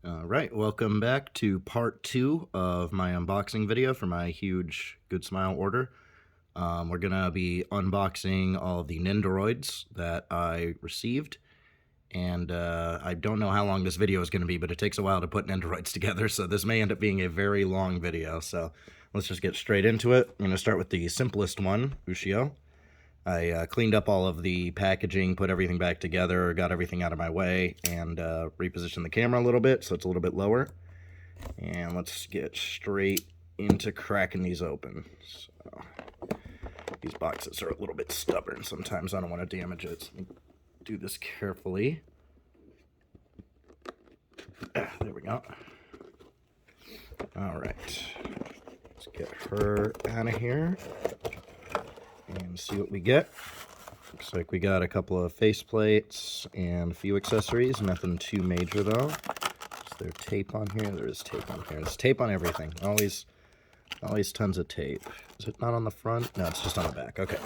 Alright, welcome back to part 2 of my unboxing video for my huge Goodsmile order. We're going to be unboxing all of the Nendoroids that I received. And I don't know how long this video is going to be, but it takes a while to put Nendoroids together, so this may end up being a very long video. So let's just get straight into it. I'm going to start with the simplest one, Ushio. I cleaned up all of the packaging, put everything back together, got everything out of my way, and repositioned the camera a little bit so it's a little bit lower. And let's get straight into cracking these open. So, these boxes are a little bit stubborn sometimes. I don't want to damage it. So do this carefully. There we go. All right. Let's get her out of here and see what we get. Looks like we got a couple of face plates and a few accessories. Nothing too major though. Is there tape on here? There is tape on here. There's tape on everything. Always tons of tape. Is it not on the front? No, it's just on the back. Okay,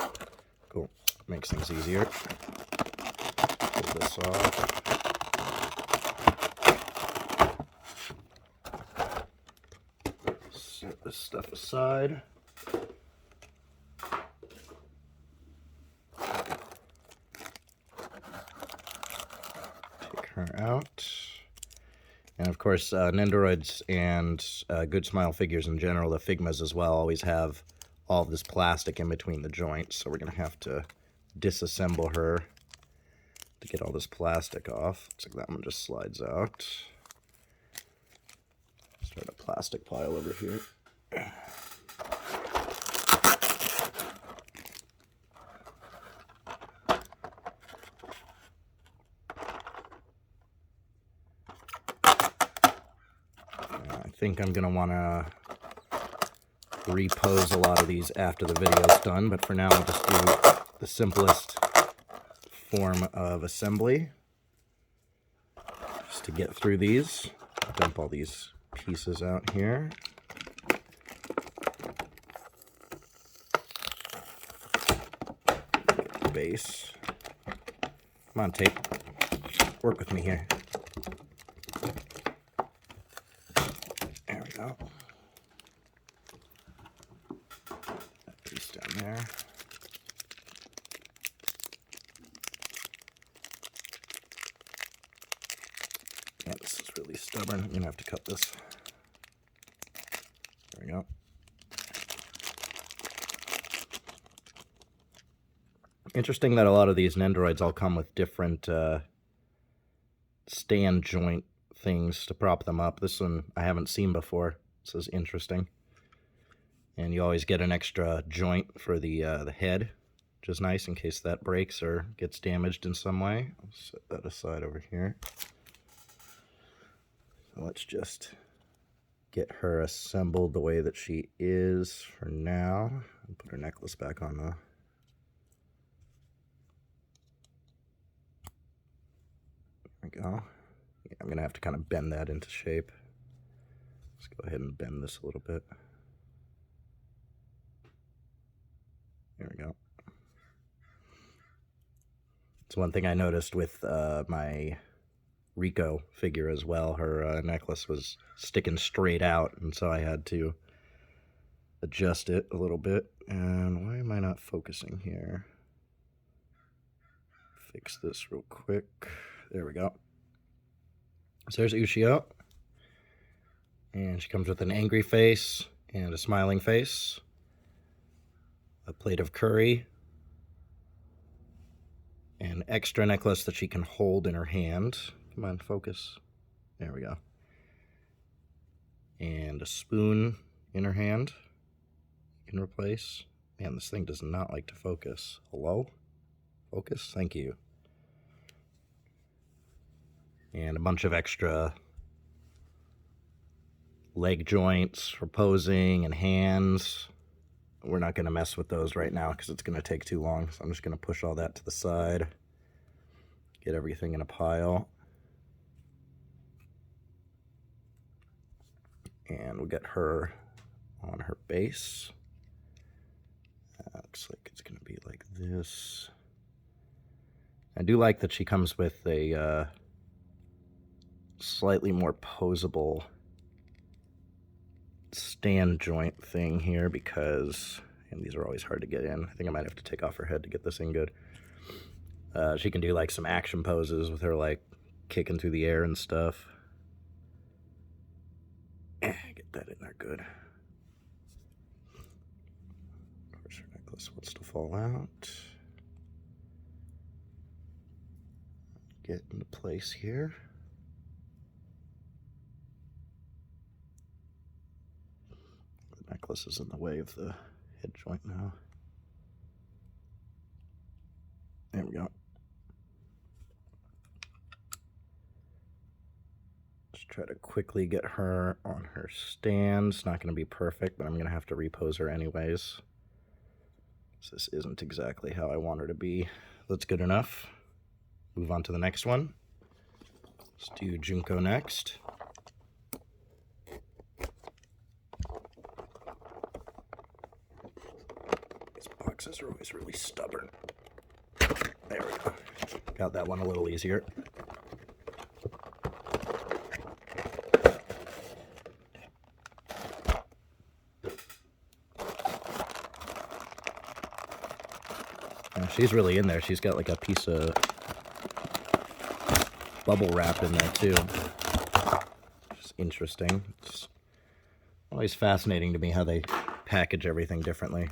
cool. Makes things easier. Pull this off. Set this stuff aside. Her out. And of course, Nendoroids and Goodsmile figures in general, the Figmas as well, always have all of this plastic in between the joints. So we're going to have to disassemble her to get all this plastic off. Looks like that one just slides out. Start a plastic pile over here. I think I'm going to want to repose a lot of these after the video's done, but for now I'll just do the simplest form of assembly just to get through these. Dump all these pieces out here. Get the base. Come on, tape. Work with me here. There we go. That piece down there. Yeah, this is really stubborn. I'm gonna have to cut this. There we go. Interesting that a lot of these Nendoroids all come with different stand joint things to prop them up. This one I haven't seen before. This is interesting. And you always get an extra joint for the head, which is nice in case that breaks or gets damaged in some way. I'll set that aside over here. So let's just get her assembled the way that she is for now. And put her necklace back on though. There we go. Yeah, I'm gonna have to kind of bend that into shape. Let's go ahead and bend this a little bit. There we go. It's one thing I noticed with my Rico figure as well. Her necklace was sticking straight out, and so I had to adjust it a little bit. And why am I not focusing here? Fix this real quick. There we go. So there's Ushio. And she comes with an angry face and a smiling face. A plate of curry. An extra necklace that she can hold in her hand. Come on, focus. There we go. And a spoon in her hand. You can replace. Man, this thing does not like to focus. Hello? Focus? Thank you. And a bunch of extra leg joints for posing and hands. We're not going to mess with those right now because it's going to take too long. So I'm just going to push all that to the side. Get everything in a pile. And we'll get her on her base. Looks like it's going to be like this. I do like that she comes with a slightly more posable stand joint thing here because, and these are always hard to get in. I think I might have to take off her head to get this in good. She can do like some action poses with her like kicking through the air and stuff. Get that in there good. Of course, her necklace wants to fall out. Get into place here. The necklace is in the way of the head joint now. There we go. Just try to quickly get her on her stand. It's not going to be perfect, but I'm going to have to repose her anyways. So this isn't exactly how I want her to be. That's good enough. Move on to the next one. Let's do Junko next. These boxes are always really stubborn. There we go. Got that one a little easier. She's really in there. She's got like a piece of bubble wrap in there too. Just interesting. It's always fascinating to me how they package everything differently.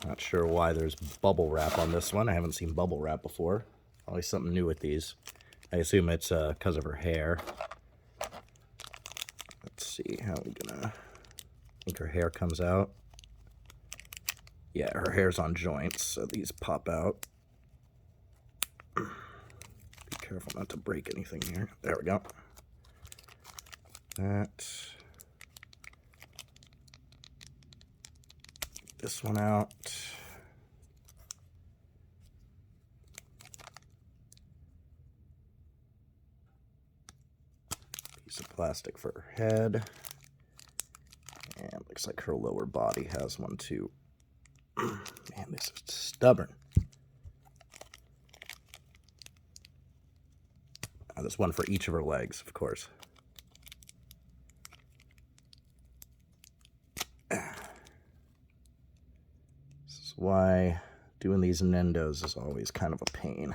Not sure why there's bubble wrap on this one. I haven't seen bubble wrap before. Always something new with these. I assume it's because of her hair. Let's see how we're gonna. I think her hair comes out. Yeah, her hair's on joints, so these pop out. Be careful not to break anything here. There we go. That. This one out. Piece of plastic for her head. And looks like her lower body has one too. Man, this is stubborn. Oh, there's one for each of her legs, of course. This is why doing these Nendos is always kind of a pain.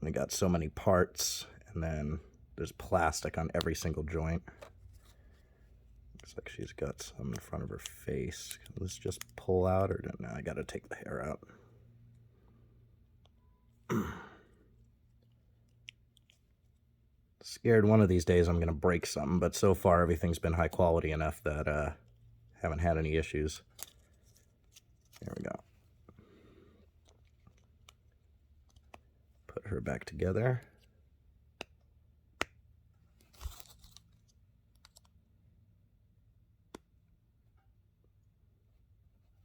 They got so many parts, and then there's plastic on every single joint. Looks like she's got some in front of her face. Can this just pull out, or no? I gotta take the hair out. Scared one of these days I'm gonna break something, but so far everything's been high quality enough that haven't had any issues. There we go. Put her back together.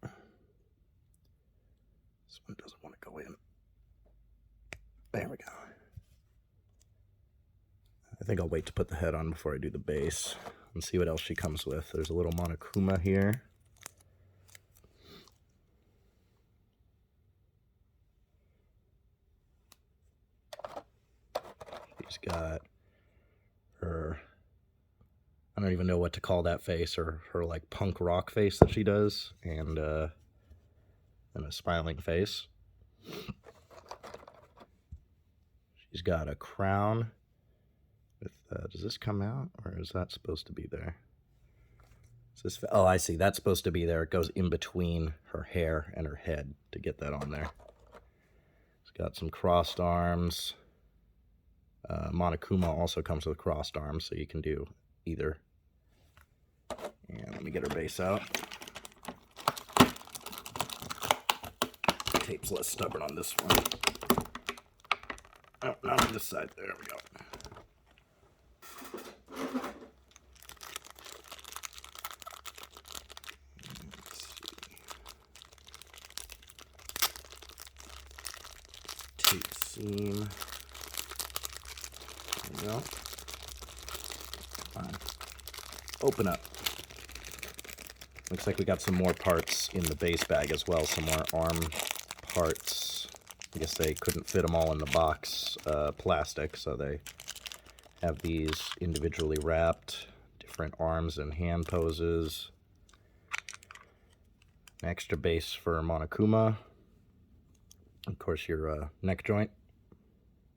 This one doesn't want to go in. There we go. I think I'll wait to put the head on before I do the base and see what else she comes with. There's a little Monokuma here. She's got her, I don't even know what to call that face, or her like punk rock face that she does, and a smiling face. She's got a crown with, does this come out, or is that supposed to be there? Is this, oh, I see, that's supposed to be there. It goes in between her hair and her head to get that on there. It's got some crossed arms. Monokuma also comes with crossed arms, so you can do either. And let me get her base out. Tape's less stubborn on this one. Oh, not on this side. There we go. Tape seam. There we go. Come on. Open up. Looks like we got some more parts in the base bag as well, some more arm parts. I guess they couldn't fit them all in the box plastic, so they have these individually wrapped, different arms and hand poses. An extra base for Monokuma. Of course, your neck joint.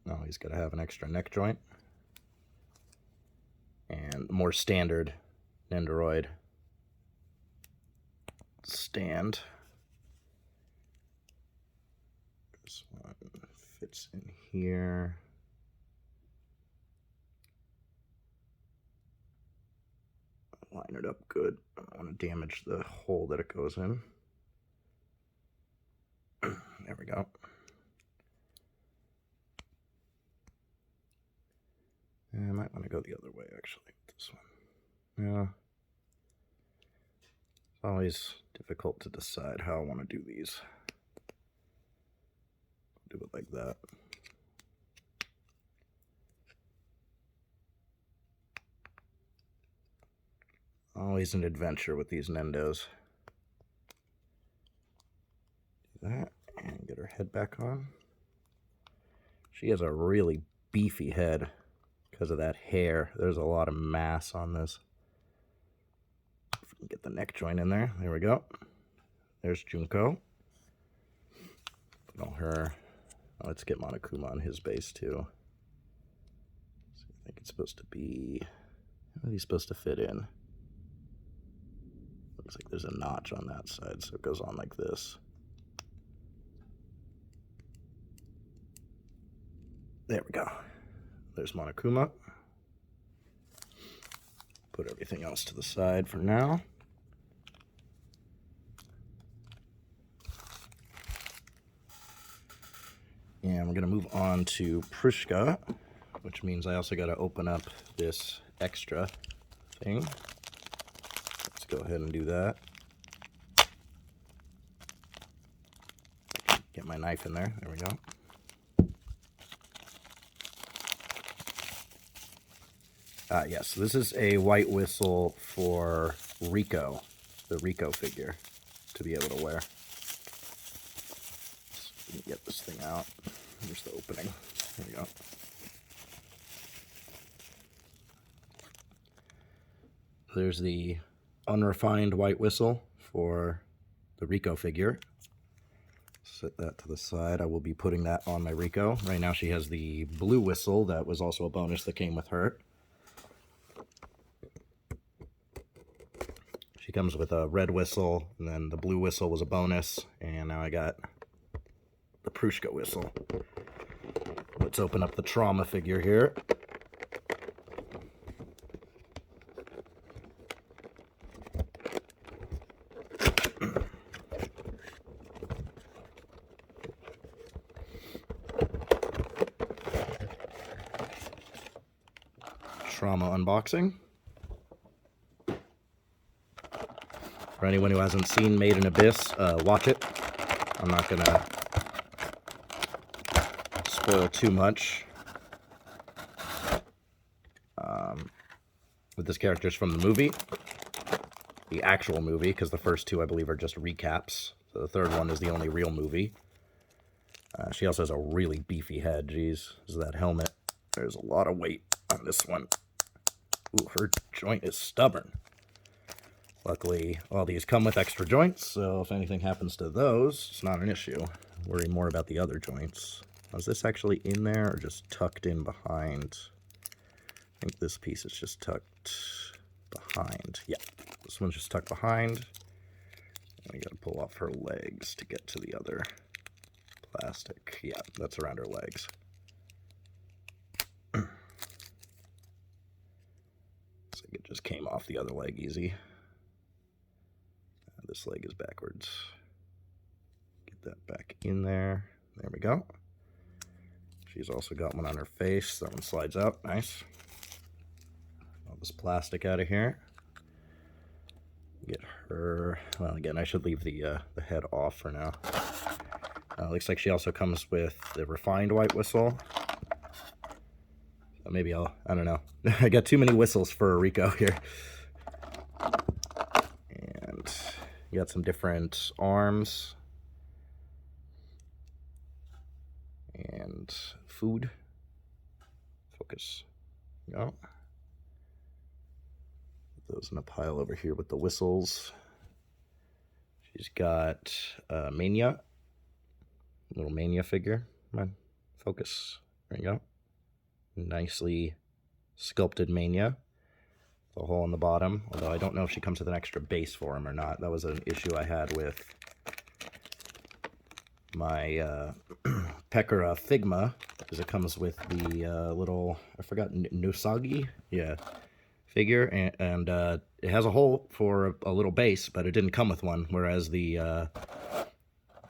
Oh, he's got to have an extra neck joint. And more standard Nendoroid stand. This one fits in here. Line it up good. I don't want to damage the hole that it goes in. There we go. I might want to go the other way, actually, with this one. Yeah. It's always difficult to decide how I want to do these. Do it like that. Always an adventure with these Nendos. Do that, and get her head back on. She has a really beefy head because of that hair. There's a lot of mass on this. If we can get the neck joint in there. There we go. There's Junko. Put all her. Oh, let's get Monokuma on his base too. So I think it's supposed to be. How are these supposed to fit in? Looks like there's a notch on that side, so it goes on like this. There we go. There's Monokuma. Put everything else to the side for now. And we're going to move on to Prushka, which means I also got to open up this extra thing. Let's go ahead and do that. Get my knife in there. There we go. Yes, this is a white whistle for Rico, the Rico figure, to be able to wear. Let me get this thing out. Here's the opening. There we go. There's the unrefined white whistle for the Rico figure. Set that to the side. I will be putting that on my Rico. Right now she has the blue whistle that was also a bonus that came with her. She comes with a red whistle, and then the blue whistle was a bonus, and now I got the Prushka whistle. Let's open up the trauma figure here. Trauma unboxing. For anyone who hasn't seen Made in Abyss, watch it. I'm not gonna spoil too much. With this character's from the movie, the actual movie, because the first two I believe are just recaps. So the third one is the only real movie. She also has a really beefy head. Jeez, this is that helmet. There's a lot of weight on this one. Ooh, her joint is stubborn. Luckily, all these come with extra joints, so if anything happens to those, it's not an issue. Worry more about the other joints. Is this actually in there or just tucked in behind? I think this piece is just tucked behind. Yeah, this one's just tucked behind. I gotta pull off her legs to get to the other plastic. Yeah, that's around her legs. Looks like it just came off the other leg easy. This leg is backwards. Get that back in there. There we go. She's also got one on her face. That one slides out. Nice. All this plastic out of here. Get her. Well, again, I should leave the head off for now. Looks like she also comes with the refined white whistle. So maybe I don't know. I got too many whistles for Rico here. And You got some different arms and food. Focus. Go. Those in a pile over here with the whistles. She's got Mania, little Mania figure. Come on, focus. There you go. Nicely sculpted Mania. The hole in the bottom, although I don't know if she comes with an extra base for him or not. That was an issue I had with my Pekora Figma, because it comes with the little, I forgot, Nosagi? Yeah, figure, and it has a hole for a little base, but it didn't come with one, whereas the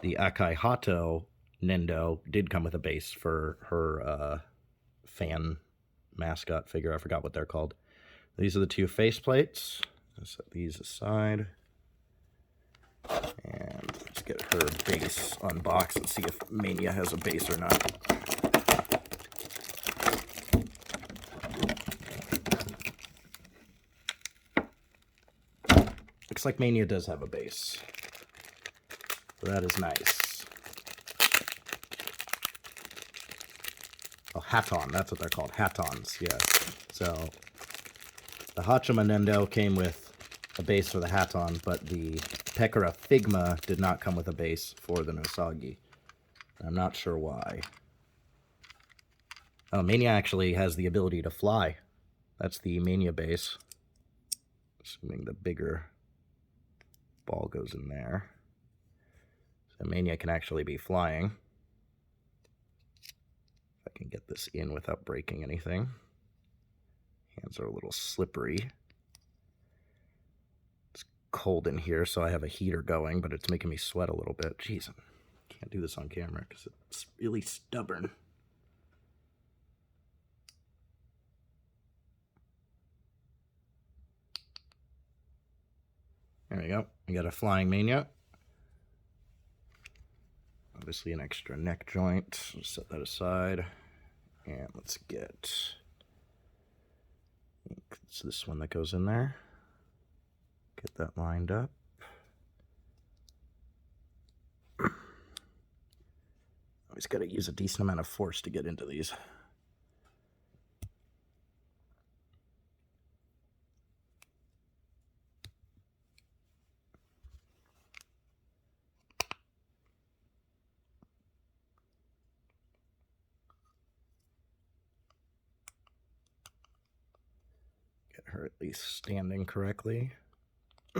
Akai Hato Nendo did come with a base for her fan mascot figure. I forgot what they're called. These are the two face plates. Let's set these aside. And let's get her base unboxed and see if Mania has a base or not. Looks like Mania does have a base. So that is nice. Oh, Haton, that's what they're called. Hatons, yeah. So the Hachima Nendo came with a base for the Haton, but the Pekora Figma did not come with a base for the Nosagi. I'm not sure why. Oh, Mania actually has the ability to fly. That's the Mania base. Assuming the bigger ball goes in there. So Mania can actually be flying. If I can get this in without breaking anything. Hands are a little slippery. It's cold in here, so I have a heater going, but it's making me sweat a little bit. Jeez, I can't do this on camera because it's really stubborn. There we go. We got a flying Mania. Obviously an extra neck joint. So set that aside. And let's get... it's this one that goes in there. Get that lined up. Always got to use a decent amount of force to get into these. Get her at least standing correctly.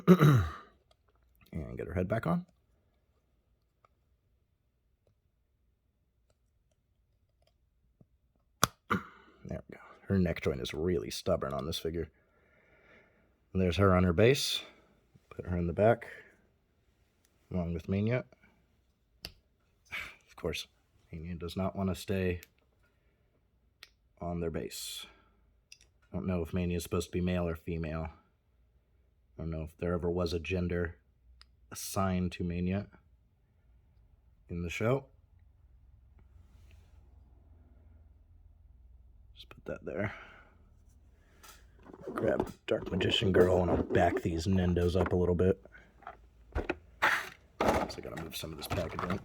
And get her head back on. There we go. Her neck joint is really stubborn on this figure. And there's her on her base. Put her in the back, along with Mania. Of course, Mania does not want to stay on their base. I don't know if Mania is supposed to be male or female. I don't know if there ever was a gender assigned to Mania in the show. Just put that there. Grab Dark Magician Girl and I'll back these Nendos up a little bit. So I gotta move some of this packaging.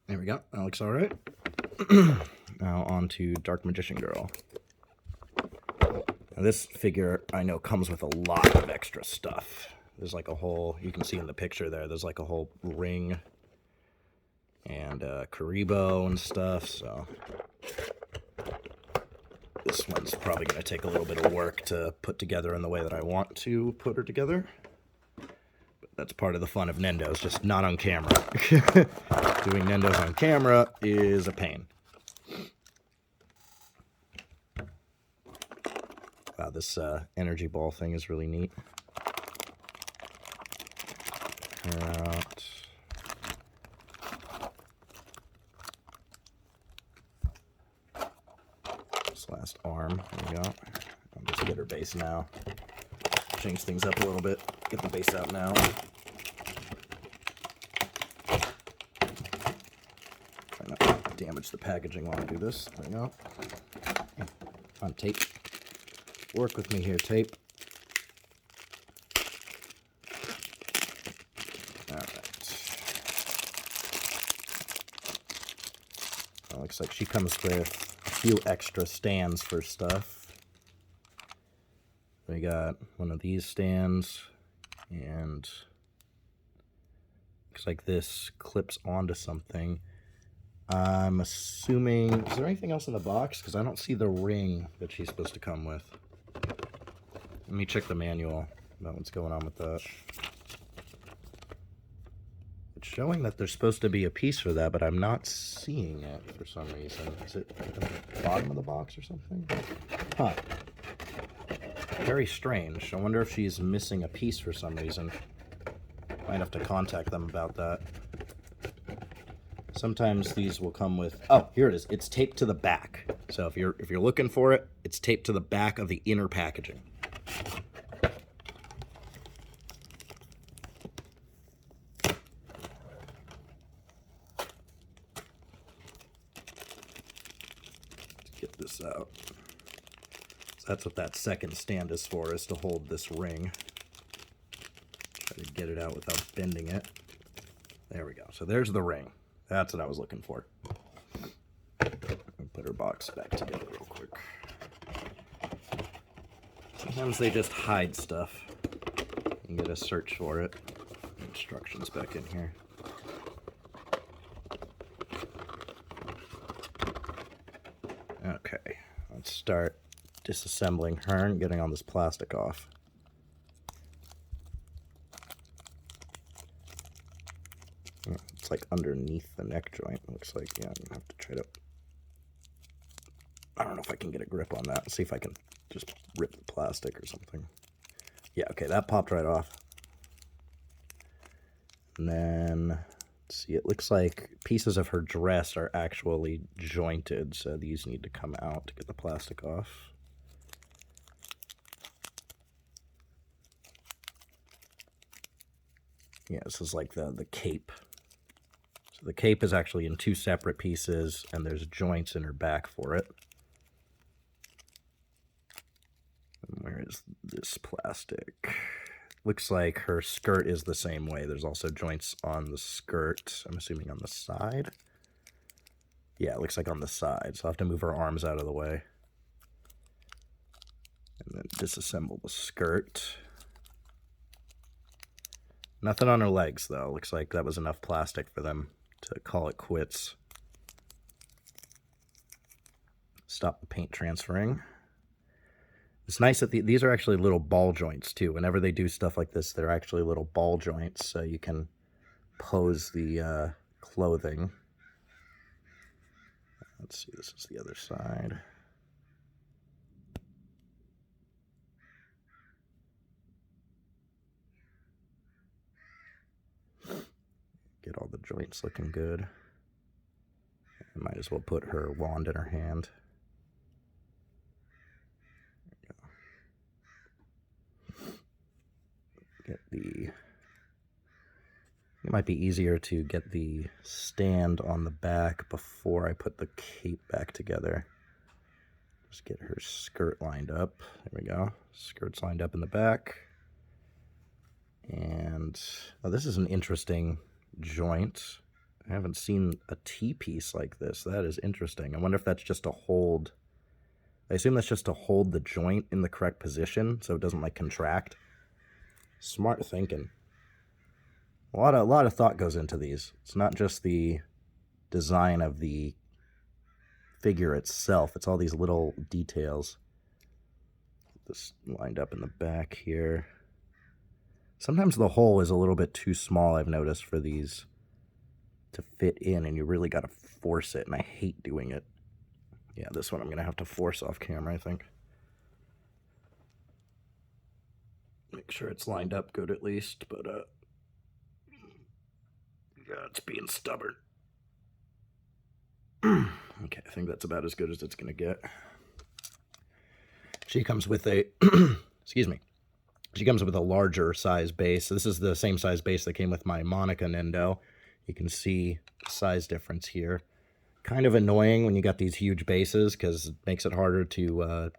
There we go. That looks all right. Now on to Dark Magician Girl. Now this figure I know comes with a lot of extra stuff. There's like a whole, you can see in the picture there, there's like a whole ring and Karibo and stuff, so this one's probably going to take a little bit of work to put together in the way that I want to put her together. That's part of the fun of Nendos, just not on camera. Doing Nendos on camera is a pain. Wow, this energy ball thing is really neat. Out. This last arm, there we go. I'll just get her base now. Change things up a little bit. get the base out now. Try not to damage the packaging while I do this. There we go. On tape. Work with me here, tape. Looks like she comes with a few extra stands for stuff. We got one of these stands, and looks like this clips onto something. I'm assuming, is there anything else in the box? Because I don't see the ring that she's supposed to come with. Let me check the manual about what's going on with that. It's showing that there's supposed to be a piece for that, but I'm not seeing it for some reason. Is it at the bottom of the box or something? Huh. Very strange. I wonder if she's missing a piece for some reason. Might have to contact them about that. Sometimes these will come with, oh, here it is. It's taped to the back. So if you're looking for it, it's taped to the back of the inner packaging. Get this out. So that's what that second stand is for, is to hold this ring. Try to get it out without bending it. There we go. So there's the ring. That's what I was looking for. Put her box back together real quick. Sometimes they just hide stuff. You gotta search for it. Instructions back in here. Okay, let's start disassembling her and getting all this plastic off. It's like underneath the neck joint. Looks like, yeah, I'm gonna have to try to, I don't know if I can get a grip on that. See if I can just rip the plastic or something. Yeah, okay, that popped right off. And then, let's see, it looks like pieces of her dress are actually jointed, so these need to come out to get the plastic off. Yeah, this is like the cape. So the cape is actually in two separate pieces, and there's joints in her back for it. And where is this plastic? Looks like her skirt is the same way. There's also joints on the skirt. I'm assuming on the side. Yeah, it looks like on the side. So I'll have to move her arms out of the way. And then disassemble the skirt. Nothing on her legs, though. Looks like that was enough plastic for them to call it quits. Stop the paint transferring. It's nice that these are actually little ball joints, too. Whenever they do stuff like this, they're actually little ball joints, so you can pose the clothing. Let's see, this is the other side. Get all the joints looking good. I might as well put her wand in her hand. Get the, it might be easier to get the stand on the back before I put the cape back together. Just get her skirt lined up. There we go. Skirt's lined up in the back. And oh, this is an interesting joint. I haven't seen a T-piece like this. That is interesting. I wonder if that's just to hold, I assume that's just to hold the joint in the correct position so it doesn't like contract. Smart thinking. A lot of thought goes into these. It's not just the design of the figure itself. It's all these little details. This lined up in the back here. Sometimes the hole is a little bit too small, I've noticed, for these to fit in, and you really got to force it, and I hate doing it. Yeah, this one I'm going to have to force off camera, I think. Make sure it's lined up good at least, but yeah, it's being stubborn. Okay, I think that's about as good as it's going to get. She comes with a, excuse me. She comes with a larger size base. So this is the same size base that came with my Monica Nendo. You can see the size difference here. Kind of annoying when you got these huge bases because it makes it harder to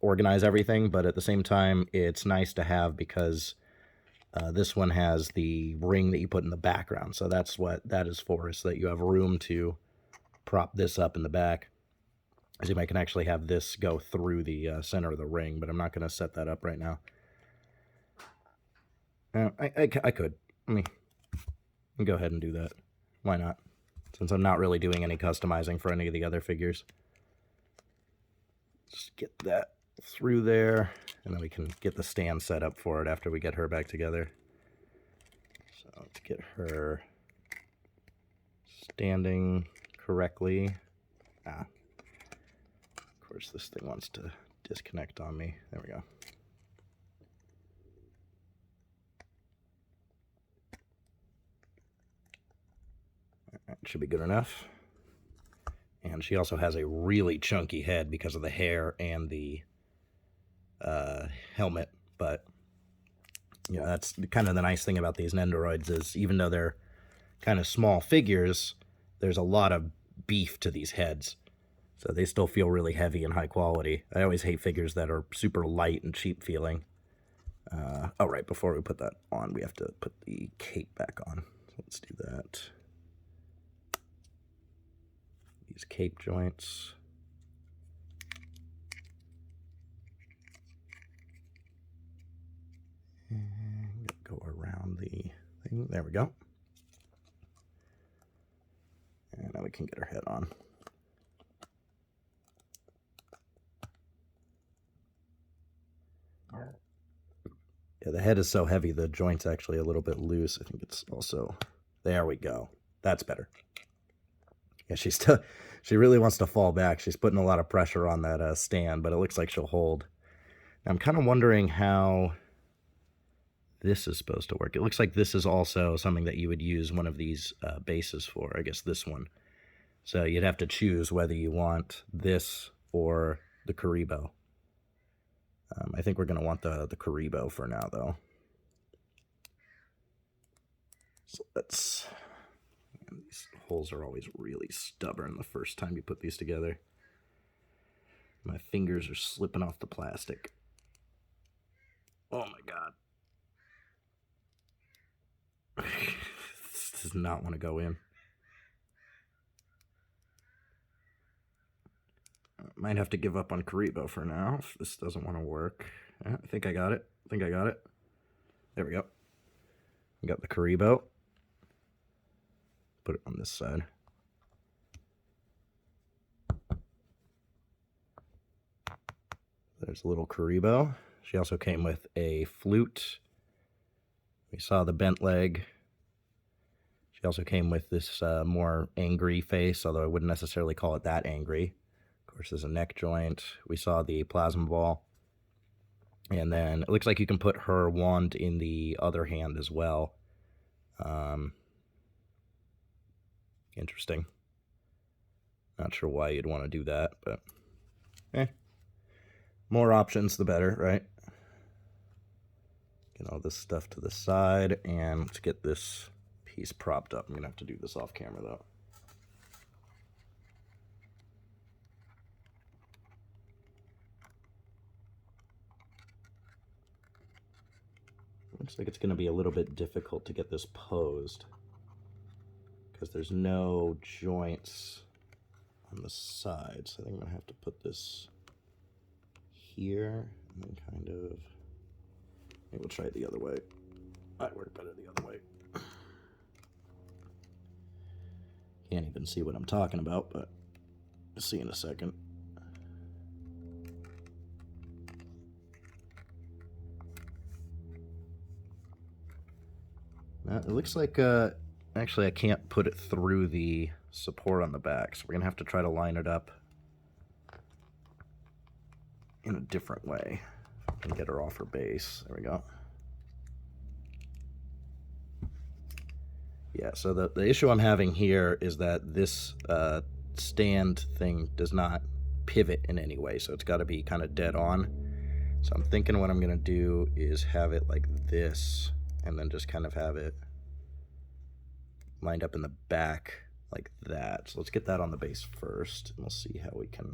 organize everything, but at the same time, it's nice to have because this one has the ring that you put in the background. So that's what that is for, is so that you have room to prop this up in the back. As you might can actually have this go through the center of the ring, but I'm not going to set that up right now. I could. Let me go ahead and do that. Why not? Since I'm not really doing any customizing for any of the other figures. Just get that through there, and then we can get the stand set up for it after we get her back together. So let's get her standing correctly. Of course this thing wants to disconnect on me. There we go. That should be good enough. And she also has a really chunky head because of the hair and the helmet. But, you know, that's kind of the nice thing about these Nendoroids is even though they're kind of small figures, there's a lot of beef to these heads. So they still feel really heavy and high quality. I always hate figures that are super light and cheap feeling. Oh, right, before we put that on, we have to put the cape back on. So let's do that. These cape joints. And go around the thing. There we go. And now we can get her head on. Yeah, the head is so heavy, the joint's actually a little bit loose. I think it's also... There we go. That's better. Yeah, she really wants to fall back. She's putting a lot of pressure on that stand, but it looks like she'll hold. Now, I'm kind of wondering how this is supposed to work. It looks like this is also something that you would use one of these bases for. I guess this one. So you'd have to choose whether you want this or the Karibo. I think we're going to want the Karibo for now, though. So let's... These holes are always really stubborn the first time you put these together. My fingers are slipping off the plastic. Oh my god. This does not want to go in. I might have to give up on Karibo for now if this doesn't want to work. I think I got it. There we go. We got the Karibo. Put it on this side. There's a little Karibo. She also came with a flute. We saw the bent leg. She also came with this more angry face, although I wouldn't necessarily call it that angry. Of course, there's a neck joint. We saw the plasma ball. And then it looks like you can put her wand in the other hand as well. Interesting. Not sure why you'd want to do that, but more options the better, right? Get all this stuff to the side, and let's get this piece propped up. I'm gonna have to do this off camera though. Looks like it's gonna be a little bit difficult to get this posed because there's no joints on the sides. I think I'm gonna have to put this here and then kind of, maybe we'll try it the other way. Might work better the other way. Can't even see what I'm talking about, but we'll see in a second. It looks like, actually I can't put it through the support on the back, so we're gonna have to try to line it up in a different way and get her off her base. There we go. Yeah, so the issue I'm having here is that this stand thing does not pivot in any way, so it's got to be kind of dead on. So I'm thinking what I'm gonna do is have it like this, and then just kind of have it lined up in the back like that. So let's get that on the base first, and we'll see how we can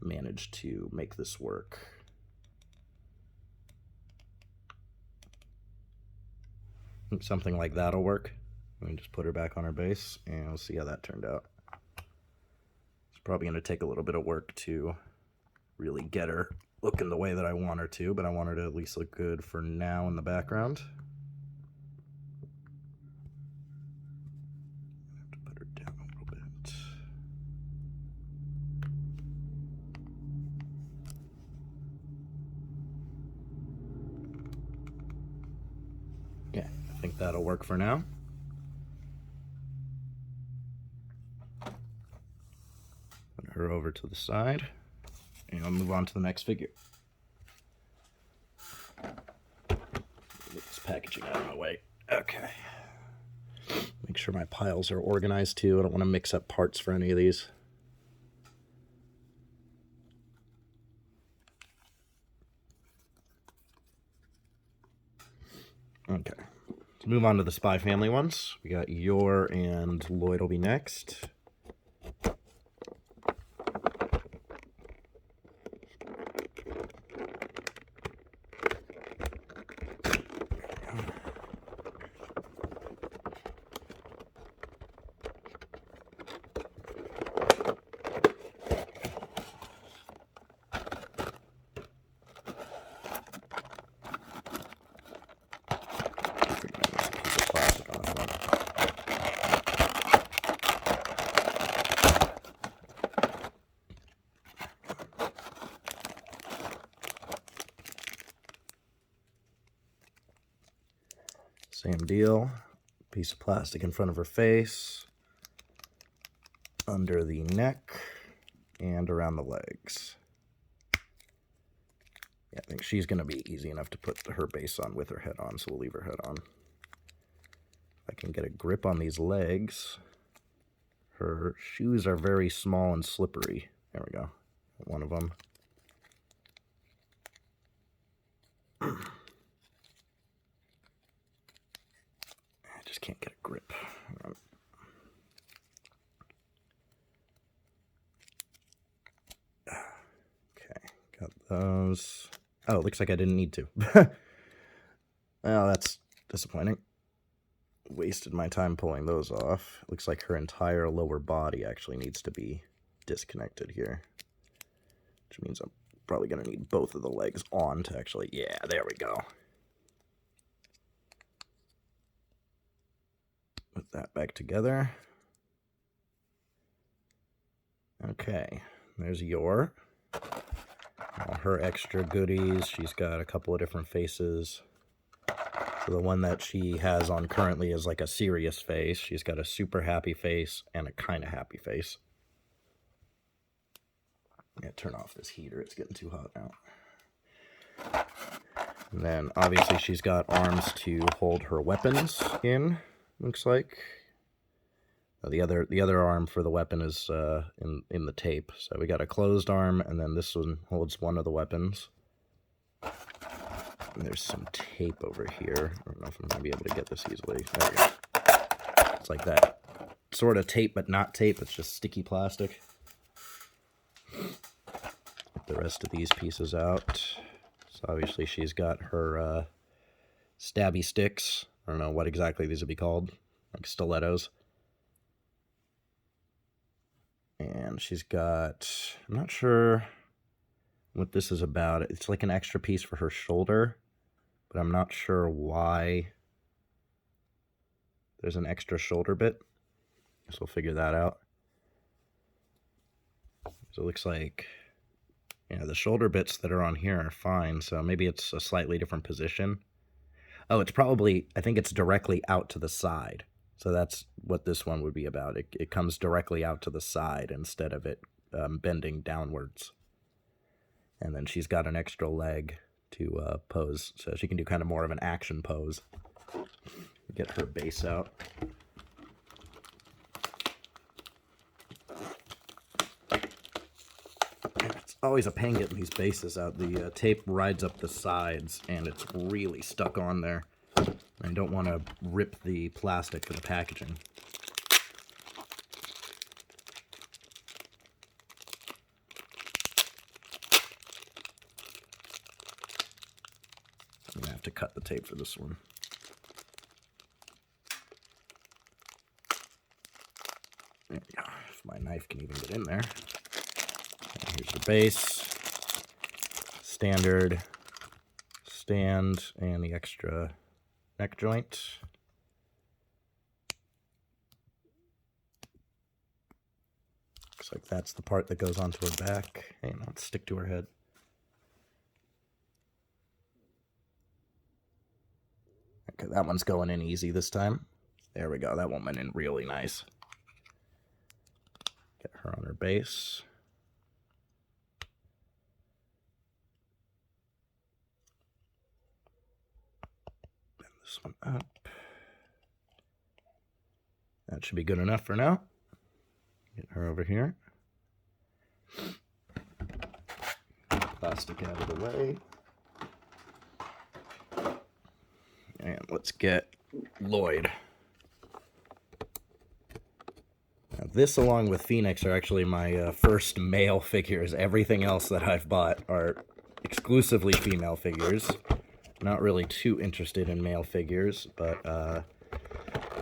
manage to make this work. I think something like that'll work. Let me just put her back on her base, and we'll see how that turned out. It's probably gonna take a little bit of work to really get her looking the way that I want her to, but I want her to at least look good for now in the background. I have to put her down a little bit. Yeah, I think that'll work for now. Put her over to the side, and I'll move on to the next figure. Get this packaging out of my way. Okay. Make sure my piles are organized too. I don't want to mix up parts for any of these. Okay. Let's move on to the Spy Family ones. We got Yor and Lloyd will be next. Same deal. Piece of plastic in front of her face, under the neck, and around the legs. Yeah, I think she's going to be easy enough to put her base on with her head on, so we'll leave her head on. If I can get a grip on these legs. Her shoes are very small and slippery. There we go. One of them. I just can't get a grip. Okay, got those. Oh, it looks like I didn't need to. Well, that's disappointing. Wasted my time pulling those off. Looks like her entire lower body actually needs to be disconnected here. Which means I'm probably going to need both of the legs on to actually... Yeah, there we go. Put that back together. Okay, there's Yor. All her extra goodies. She's got a couple of different faces. So the one that she has on currently is like a serious face. She's got a super happy face and a kind of happy face. Yeah, turn off this heater. It's getting too hot now. And then obviously she's got arms to hold her weapons in, looks like. The other arm for the weapon is in the tape. So we got a closed arm, and then this one holds one of the weapons. And there's some tape over here. I don't know if I'm going to be able to get this easily. There we go. It's like that sort of tape, but not tape. It's just sticky plastic. Get the rest of these pieces out. So obviously she's got her stabby sticks. I don't know what exactly these would be called. Like stilettos. And she's got, I'm not sure what this is about. It's like an extra piece for her shoulder, but I'm not sure why there's an extra shoulder bit. So we'll figure that out. So it looks like, yeah, the shoulder bits that are on here are fine. So maybe it's a slightly different position. Oh, it's probably, I think it's directly out to the side. So that's what this one would be about. It comes directly out to the side instead of it bending downwards. And then she's got an extra leg to pose, so she can do kind of more of an action pose. Get her base out. It's always a pain getting these bases out. The tape rides up the sides, and it's really stuck on there. I don't want to rip the plastic for the packaging. I'm going to have to cut the tape for this one. There we go. If my knife can even get in there. And here's your base, standard, stand, and the extra neck joint. Looks like that's the part that goes onto her back. Hey, not stick to her head. Okay, that one's going in easy this time. There we go. That one went in really nice. Get her on her base. Bend this one up. That should be good enough for now. Get her over here. Plastic out of the way. And let's get Lloyd. Now, this, along with Phoenix, are actually my first male figures. Everything else that I've bought are exclusively female figures. Not really too interested in male figures, but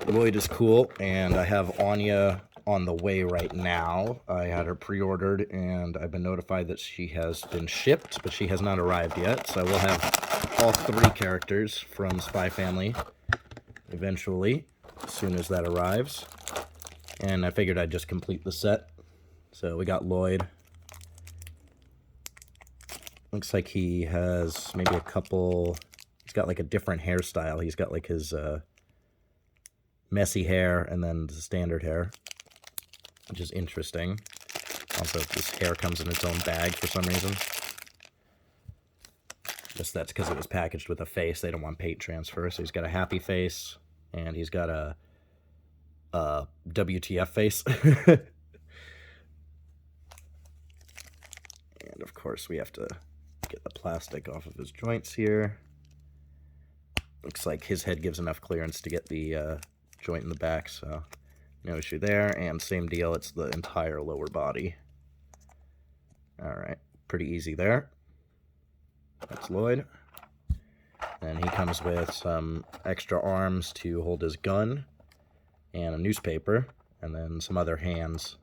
Lloyd is cool, and I have Anya on the way right now. I had her pre-ordered, and I've been notified that she has been shipped, but she has not arrived yet, so we'll have all 3 characters from Spy Family eventually, as soon as that arrives. And I figured I'd just complete the set. So we got Lloyd. Looks like he has maybe a couple... He's got like a different hairstyle. He's got like his messy hair and then the standard hair, which is interesting. Also, this hair comes in its own bag for some reason. Guess that's because it was packaged with a face. They don't want paint transfer. So he's got a happy face, and he's got a WTF face. And of course, we have to get the plastic off of his joints here. Looks like his head gives enough clearance to get the joint in the back, so no issue there. And same deal, it's the entire lower body. Alright, pretty easy there. That's Lloyd. And he comes with some extra arms to hold his gun, and a newspaper, and then some other hands.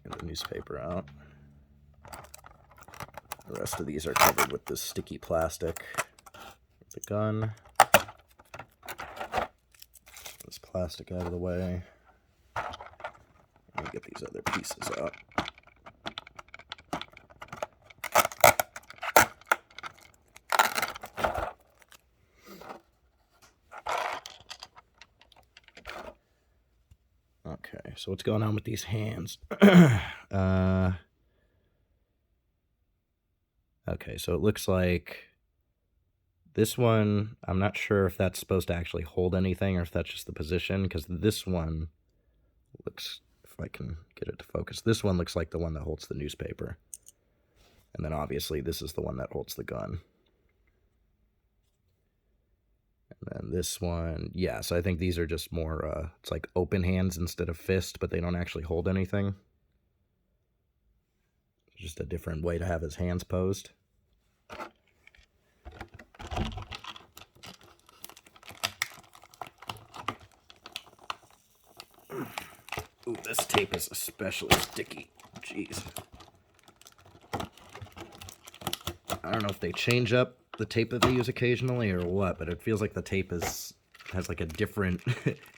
Get the newspaper out. The rest of these are covered with this sticky plastic. The gun. This plastic out of the way. Let me get these other pieces out. Okay, so what's going on with these hands? Okay, so it looks like this one, I'm not sure if that's supposed to actually hold anything or if that's just the position, because this one looks, if I can get it to focus, this one looks like the one that holds the newspaper. And then obviously this is the one that holds the gun. And then this one, yeah, so I think these are just more, it's like open hands instead of fist, but they don't actually hold anything. Just a different way to have his hands posed. Ooh, this tape is especially sticky. Jeez. I don't know if they change up the tape that they use occasionally or what, but it feels like the tape has like a different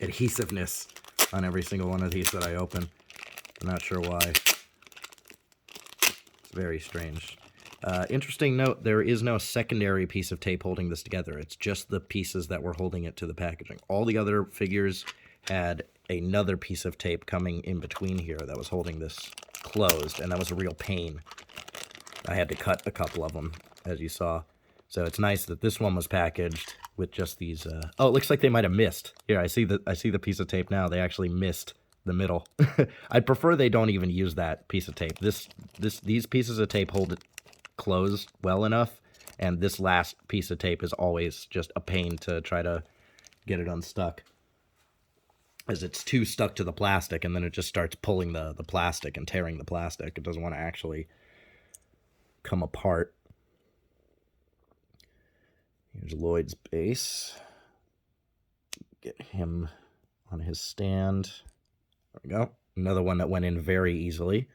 adhesiveness on every single one of these that I open. I'm not sure why. It's very strange. Interesting note, there is no secondary piece of tape holding this together. It's just the pieces that were holding it to the packaging. All the other figures had another piece of tape coming in between here that was holding this closed, and that was a real pain. I had to cut a couple of them, as you saw. So it's nice that this one was packaged with just these... Oh, it looks like they might have missed. Here, I see the piece of tape now. They actually missed the middle. I'd prefer they don't even use that piece of tape. These pieces of tape hold it closed well enough, and this last piece of tape is always just a pain to try to get it unstuck, as it's too stuck to the plastic, and then it just starts pulling the plastic and tearing the plastic. It doesn't want to actually come apart. Here's Lloyd's base. Get him on his stand. There we go. Another one that went in very easily,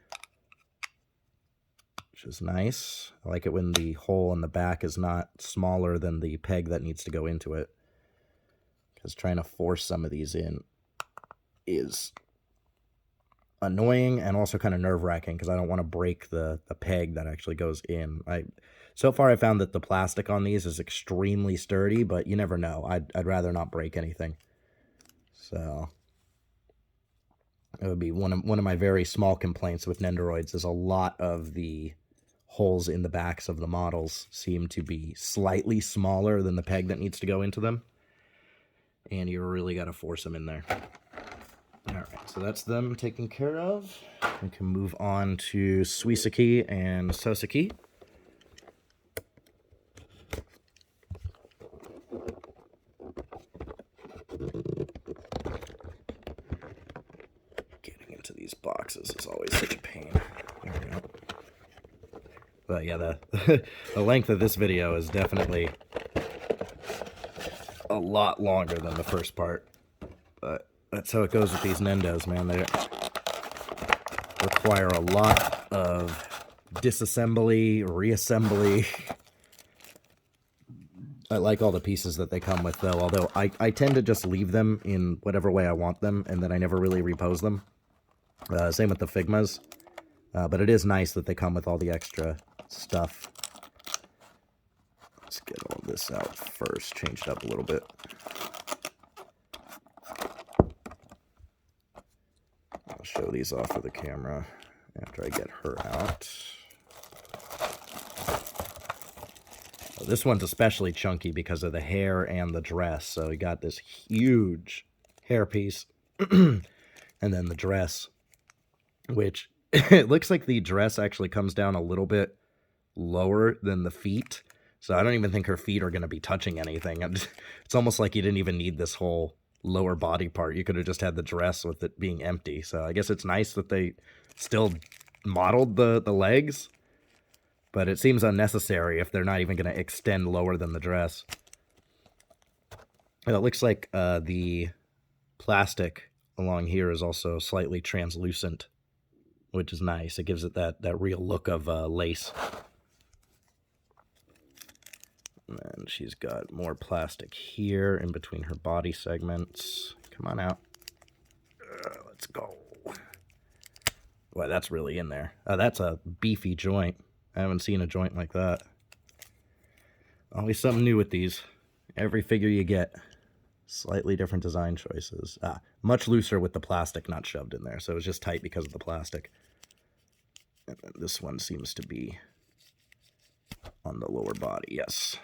which is nice. I like it when the hole in the back is not smaller than the peg that needs to go into it, because trying to force some of these in is annoying and also kind of nerve-wracking, because I don't want to break the peg that actually goes in. So far I found that the plastic on these is extremely sturdy, but you never know. I'd rather not break anything. So it would be one of my very small complaints with Nendoroids is a lot of the holes in the backs of the models seem to be slightly smaller than the peg that needs to go into them, and you really got to force them in there. Alright, so that's them taken care of. We can move on to Suisaki and Sosaki. Getting into these boxes is always such a pain. There we go. But yeah, the length of this video is definitely a lot longer than the first part. But that's how it goes with these Nendos, man. They require a lot of disassembly, reassembly. I like all the pieces that they come with, though, although I tend to just leave them in whatever way I want them, and then I never really repose them. Same with the Figmas. But it is nice that they come with all the extra stuff. Let's get all this out first, change it up a little bit. I'll show these off for the camera after I get her out. So this one's especially chunky because of the hair and the dress. So we got this huge hair piece and then the dress, which it looks like the dress actually comes down a little bit lower than the feet. So I don't even think her feet are going to be touching anything. It's almost like you didn't even need this whole lower body part. You could have just had the dress with it being empty. So I guess it's nice that they still modeled the legs, but it seems unnecessary if they're not even going to extend lower than the dress. And it looks like the plastic along here is also slightly translucent, which is nice. It gives it that real look of lace. And she's got more plastic here in between her body segments. Come on out. Let's go. Boy, that's really in there. That's a beefy joint. I haven't seen a joint like that. Always something new with these. Every figure you get, slightly different design choices. Much looser with the plastic not shoved in there, so it's just tight because of the plastic. And then this one seems to be on the lower body, yes.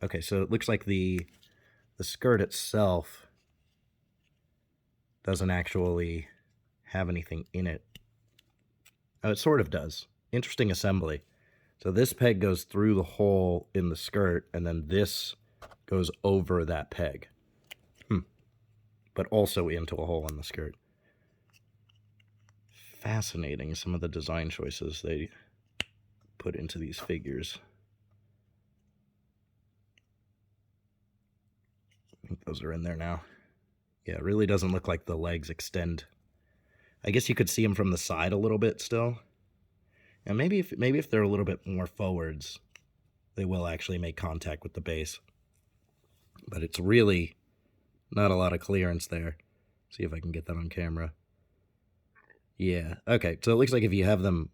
Okay, so it looks like the skirt itself doesn't actually have anything in it. Oh, it sort of does. Interesting assembly. So this peg goes through the hole in the skirt, and then this goes over that peg. But also into a hole in the skirt. Fascinating, some of the design choices they put into these figures. I think those are in there now. Yeah, it really doesn't look like the legs extend. I guess you could see them from the side a little bit still. And maybe if they're a little bit more forwards, they will actually make contact with the base. But it's really not a lot of clearance there. See if I can get that on camera. Yeah, okay. So it looks like if you have them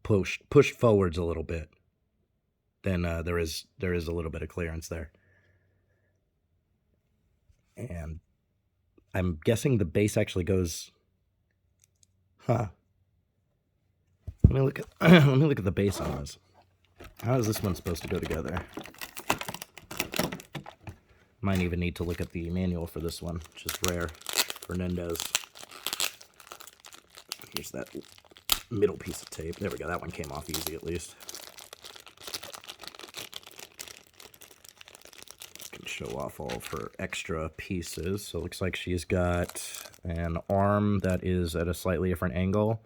pushed forwards a little bit, then there is a little bit of clearance there. And I'm guessing the base actually goes... Let me look at the base on this. How is this one supposed to go together? Might even need to look at the manual for this one, which is rare for Nendos. Here's that middle piece of tape. There we go. That one came off easy at least. Can show off all of her extra pieces. So it looks like she's got an arm that is at a slightly different angle,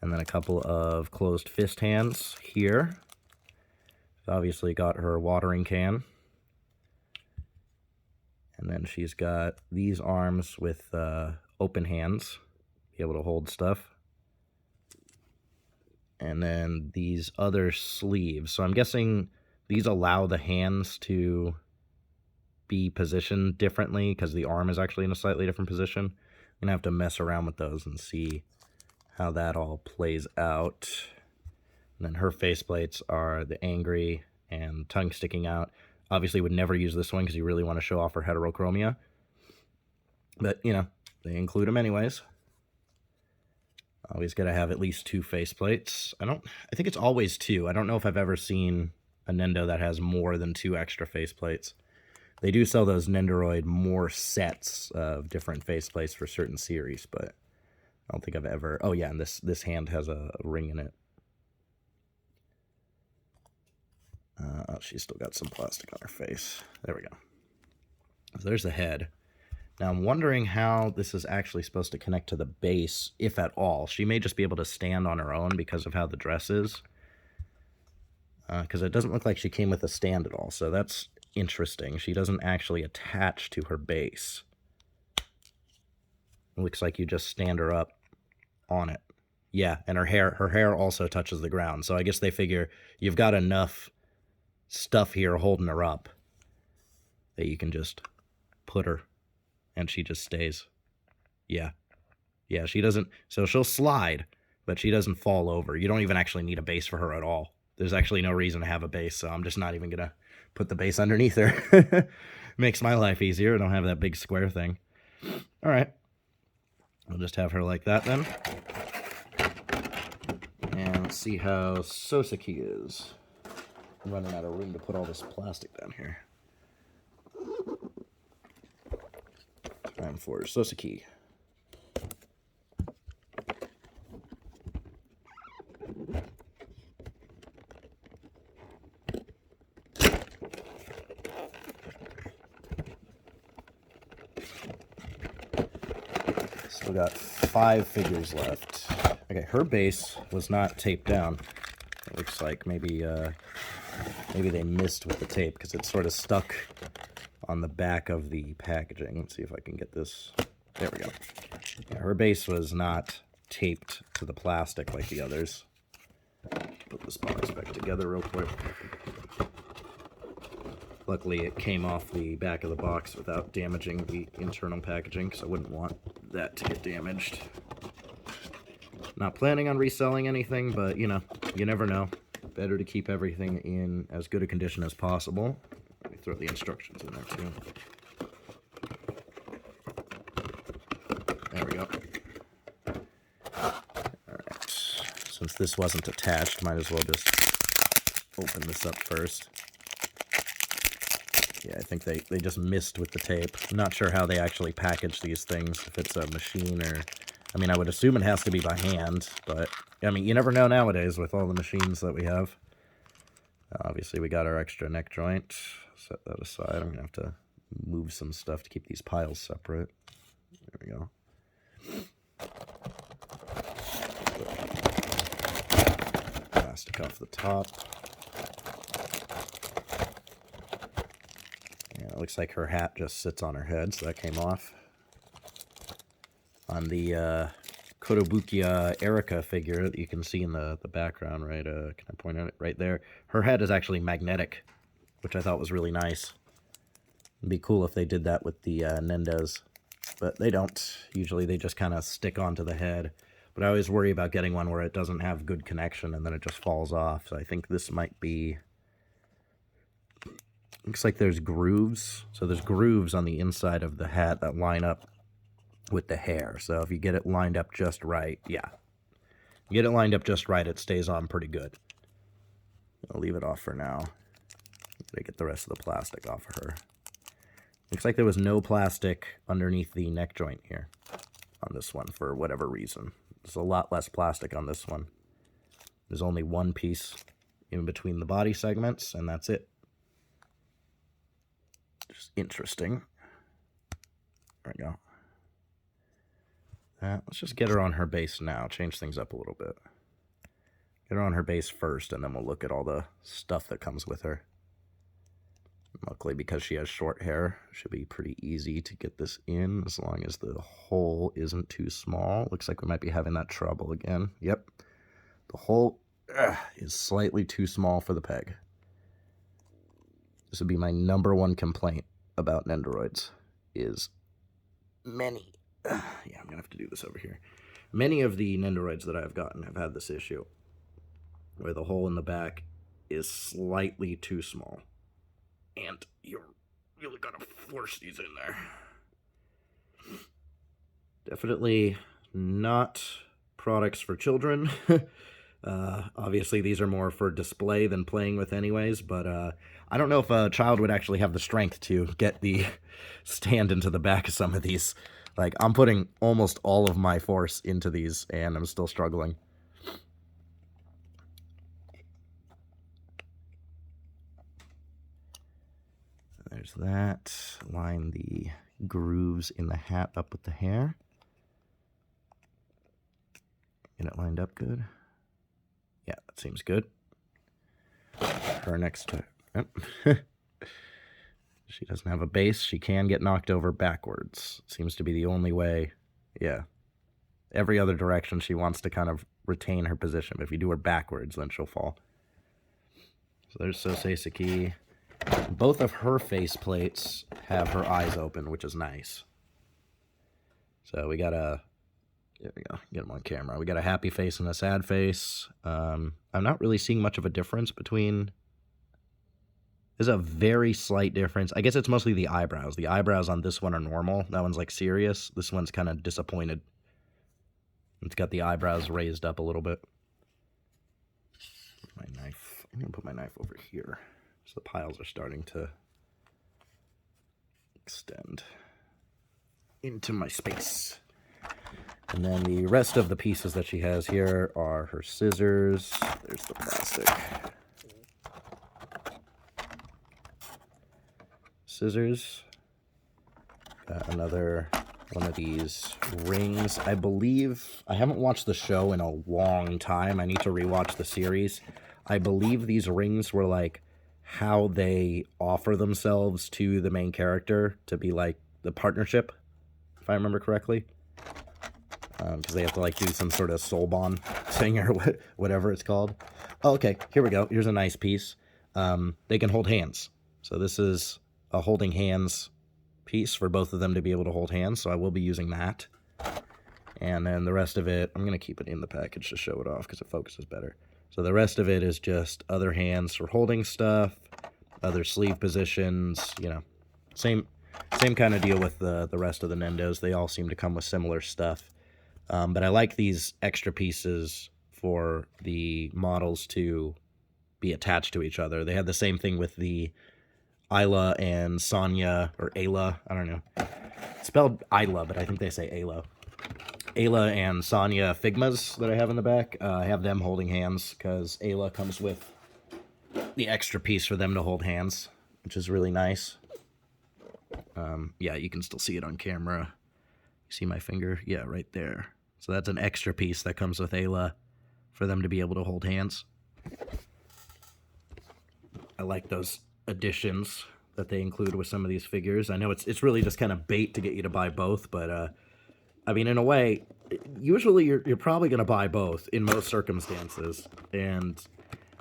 and then a couple of closed fist hands here. She's obviously got her watering can. And then she's got these arms with open hands, be able to hold stuff. And then these other sleeves. So I'm guessing these allow the hands to be positioned differently because the arm is actually in a slightly different position. I'm going to have to mess around with those and see how that all plays out. And then her faceplates are the angry and tongue sticking out. Obviously would never use this one because you really want to show off her heterochromia. But, you know, they include them anyways. Always got to have at least 2 faceplates. I think it's always 2. I don't know if I've ever seen a Nendo that has more than 2 extra faceplates. They do sell those Nendoroid more sets of different faceplates for certain series, but I don't think I've ever... Oh, yeah, and this hand has a ring in it. She's still got some plastic on her face. There we go. So there's the head. Now I'm wondering how this is actually supposed to connect to the base, if at all. She may just be able to stand on her own because of how the dress is. Because it doesn't look like she came with a stand at all, so that's interesting. She doesn't actually attach to her base. It looks like you just stand her up on it. Yeah, and her hair also touches the ground. So I guess they figure you've got enough stuff here holding her up that you can just put her and she just stays. Yeah, she doesn't, so she'll slide, but she doesn't fall over. You don't even actually need a base for her at all. There's actually no reason to have a base, so I'm just not even gonna put the base underneath her. Makes my life easier. I don't have that big square thing. All right, we'll just have her like that then. And let's see how Soseki is. I'm running out of room to put all this plastic down here. Time for Soseki. Still got 5 figures left. Okay, her base was not taped down. It looks like maybe they missed with the tape because it's sort of stuck on the back of the packaging. Let's see if I can get this. There we go. Yeah, her base was not taped to the plastic like the others. Put this box back together real quick. Luckily, it came off the back of the box without damaging the internal packaging, because I wouldn't want that to get damaged. Not planning on reselling anything, but, you know, you never know. Better to keep everything in as good a condition as possible. Let me throw the instructions in there, too. There we go. Alright. Since this wasn't attached, might as well just open this up first. Yeah, I think they just missed with the tape. I'm not sure how they actually package these things, if it's a machine or... I mean, I would assume it has to be by hand, but, I mean, you never know nowadays with all the machines that we have. Obviously, we got our extra neck joint. Set that aside. I'm going to have to move some stuff to keep these piles separate. There we go. Plastic off the top. Yeah, it looks like her hat just sits on her head, so that came off. On the Kotobukiya Erika figure that you can see in the background, right? Can I point at it right there? Her head is actually magnetic, which I thought was really nice. It'd be cool if they did that with the Nendos, but they don't. Usually they just kind of stick onto the head. But I always worry about getting one where it doesn't have good connection and then it just falls off. So I think this might be... Looks like there's grooves. So there's grooves on the inside of the hat that line up with the hair. So if you get it lined up just right, yeah. You get it lined up just right, it stays on pretty good. I'll leave it off for now. Gotta get the rest of the plastic off of her. Looks like there was no plastic underneath the neck joint here on this one for whatever reason. There's a lot less plastic on this one. There's only one piece in between the body segments, and that's it. Just interesting. There we go. Let's just get her on her base now. Change things up a little bit. Get her on her base first, and then we'll look at all the stuff that comes with her. Luckily, because she has short hair, it should be pretty easy to get this in, as long as the hole isn't too small. Looks like we might be having that trouble again. Yep. The hole is slightly too small for the peg. This would be my #1 complaint about Nendoroids, is many... yeah, I'm going to have to do this over here. Many of the Nendoroids that I've gotten have had this issue, where the hole in the back is slightly too small. And you're really going to force these in there. Definitely not products for children. Obviously, these are more for display than playing with anyways, but I don't know if a child would actually have the strength to get the stand into the back of some of these. Like, I'm putting almost all of my force into these, and I'm still struggling. There's that. Line the grooves in the hat up with the hair. Get it lined up good. Yeah, that seems good. Her next to... Yep. She doesn't have a base. She can get knocked over backwards. Seems to be the only way. Yeah. Every other direction she wants to kind of retain her position. But if you do her backwards, then she'll fall. So there's Sosei. Both of her face plates have her eyes open, which is nice. So we got a... There we go. Get them on camera. We got a happy face and a sad face. I'm not really seeing much of a difference between... There's a very slight difference. I guess it's mostly the eyebrows. The eyebrows on this one are normal. That one's like serious. This one's kind of disappointed. It's got the eyebrows raised up a little bit. My knife. I'm going to put my knife over here. So the piles are starting to extend into my space. And then the rest of the pieces that she has here are her scissors. There's the plastic. Scissors. Got another one of these rings. I believe, I haven't watched the show in a long time. I need to rewatch the series. I believe these rings were like how they offer themselves to the main character to be like the partnership, if I remember correctly. Because they have to like do some sort of soul bond thing or whatever it's called. Oh, okay, here we go. Here's a nice piece. They can hold hands. So this is a holding hands piece for both of them to be able to hold hands. So I will be using that. And then the rest of it, I'm going to keep it in the package to show it off because it focuses better. So the rest of it is just other hands for holding stuff, other sleeve positions, you know, same kind of deal with the rest of the Nendos. They all seem to come with similar stuff. But I like these extra pieces for the models to be attached to each other. They had the same thing with the Isla and Sonya, or Ayla, I don't know. It's spelled Isla, but I think they say Ayla. Ayla and Sonya Figmas that I have in the back. I have them holding hands because Ayla comes with the extra piece for them to hold hands, which is really nice. Yeah, you can still see it on camera. You see my finger? Yeah, right there. So that's an extra piece that comes with Ayla for them to be able to hold hands. I like those additions that they include with some of these figures. I know it's really just kind of bait to get you to buy both, but I mean, in a way, usually you're probably going to buy both in most circumstances, and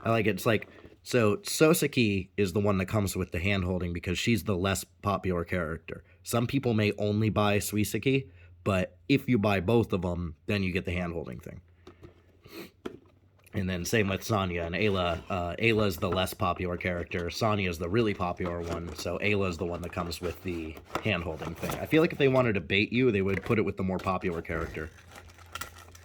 I like it. It's like, so Soseki is the one that comes with the hand-holding because she's the less popular character. Some people may only buy Suiseki, but if you buy both of them, then you get the hand-holding thing. And then same with Sonya and Ayla. Ayla's the less popular character. Sonya's the really popular one, so Ayla's the one that comes with the hand-holding thing. I feel like if they wanted to bait you, they would put it with the more popular character.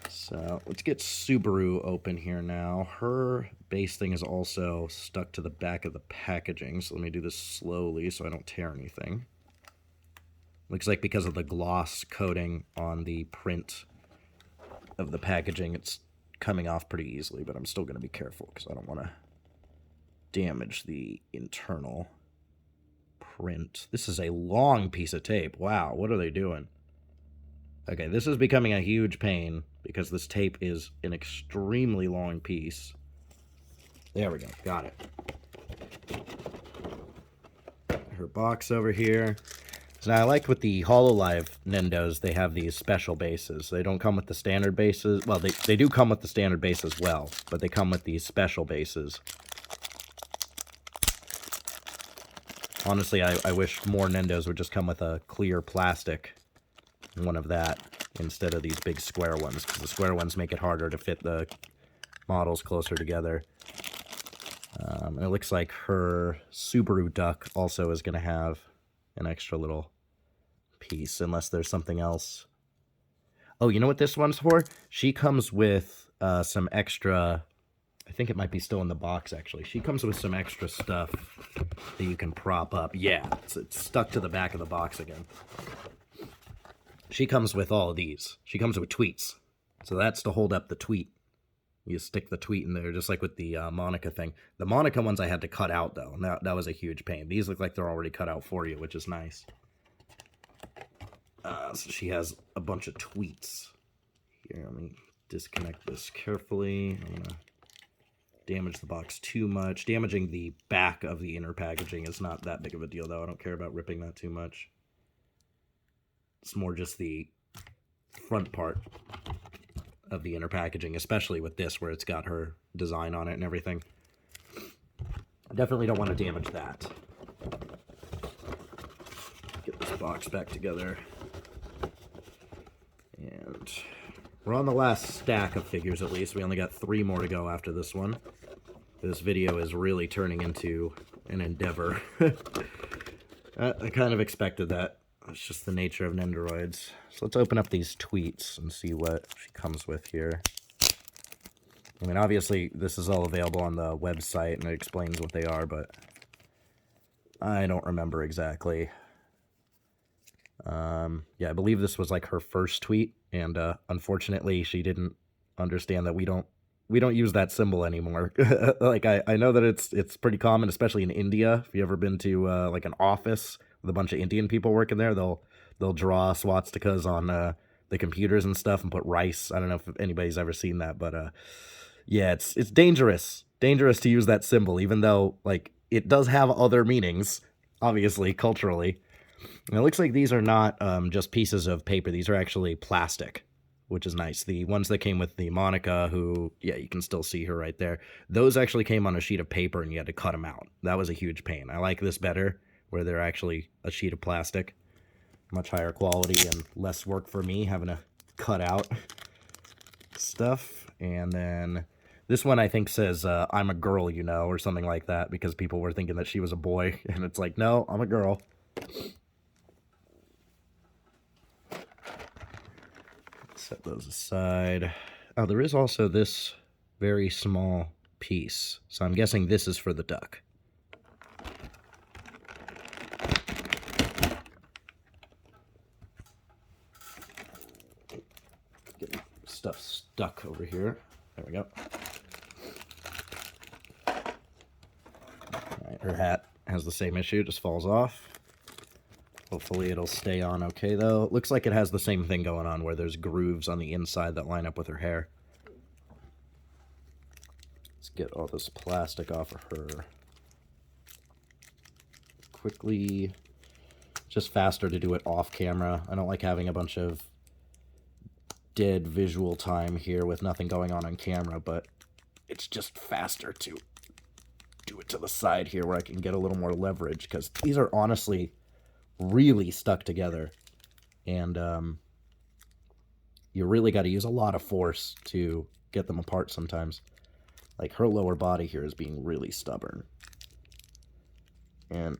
So let's get Subaru open here now. Her base thing is also stuck to the back of the packaging, so let me do this slowly so I don't tear anything. Looks like because of the gloss coating on the print of the packaging, it's coming off pretty easily, but I'm still going to be careful because I don't want to damage the internal print. This is a long piece of tape. Wow, what are they doing? Okay, this is becoming a huge pain because this tape is an extremely long piece. There we go, got it. Her box over here. So now I like with the HoloLive Nendos, they have these special bases. They don't come with the standard bases. Well, they do come with the standard base as well, but they come with these special bases. Honestly, I wish more Nendos would just come with a clear plastic one of that instead of these big square ones, because the square ones make it harder to fit the models closer together. And it looks like her Subaru duck also is going to have an extra little piece, unless there's something else. Oh, you know what this one's for? She comes with some extra... I think it might be still in the box, actually. She comes with some extra stuff that you can prop up. Yeah, it's stuck to the back of the box again. She comes with all of these. She comes with tweets. So that's to hold up the tweet. You stick the tweet in there, just like with the Monica thing. The Monica ones I had to cut out, though. That was a huge pain. These look like they're already cut out for you, which is nice. So she has a bunch of tweets. Here, let me disconnect this carefully. I'm gonna damage the box too much. Damaging the back of the inner packaging is not that big of a deal, though. I don't care about ripping that too much. It's more just the front part of the inner packaging, especially with this, where it's got her design on it and everything. I definitely don't want to damage that. Get this box back together. And we're on the last stack of figures, at least. We only got 3 more to go after this one. This video is really turning into an endeavor. I kind of expected that. It's just the nature of Nendoroids. So let's open up these tweets and see what she comes with here. I mean, obviously, this is all available on the website, and it explains what they are, but I don't remember exactly. Yeah, I believe this was like her first tweet, and unfortunately, she didn't understand that we don't use that symbol anymore. Like, I know that it's pretty common, especially in India. If you ever been to like an office with a bunch of Indian people working there, they'll draw swastikas on the computers and stuff and put rice. I don't know if anybody's ever seen that, but yeah, it's dangerous to use that symbol, even though like it does have other meanings, obviously culturally. And it looks like these are not just pieces of paper. These are actually plastic, which is nice. The ones that came with the Monica, who, yeah, you can still see her right there, those actually came on a sheet of paper and you had to cut them out. That was a huge pain. I like this better, where they're actually a sheet of plastic. Much higher quality and less work for me having to cut out stuff. And then this one I think says, I'm a girl, you know, or something like that, because people were thinking that she was a boy. And it's like, no, I'm a girl. Set those aside. Oh, there is also this very small piece. So I'm guessing this is for the duck. Getting stuff stuck over here. There we go. Alright, her hat has the same issue, just falls off. Hopefully it'll stay on okay, though. It looks like it has the same thing going on, where there's grooves on the inside that line up with her hair. Let's get all this plastic off of her quickly. Just faster to do it off camera. I don't like having a bunch of dead visual time here with nothing going on camera, but it's just faster to do it to the side here where I can get a little more leverage, because these are honestly really stuck together, and you really got to use a lot of force to get them apart sometimes. Like, her lower body here is being really stubborn, and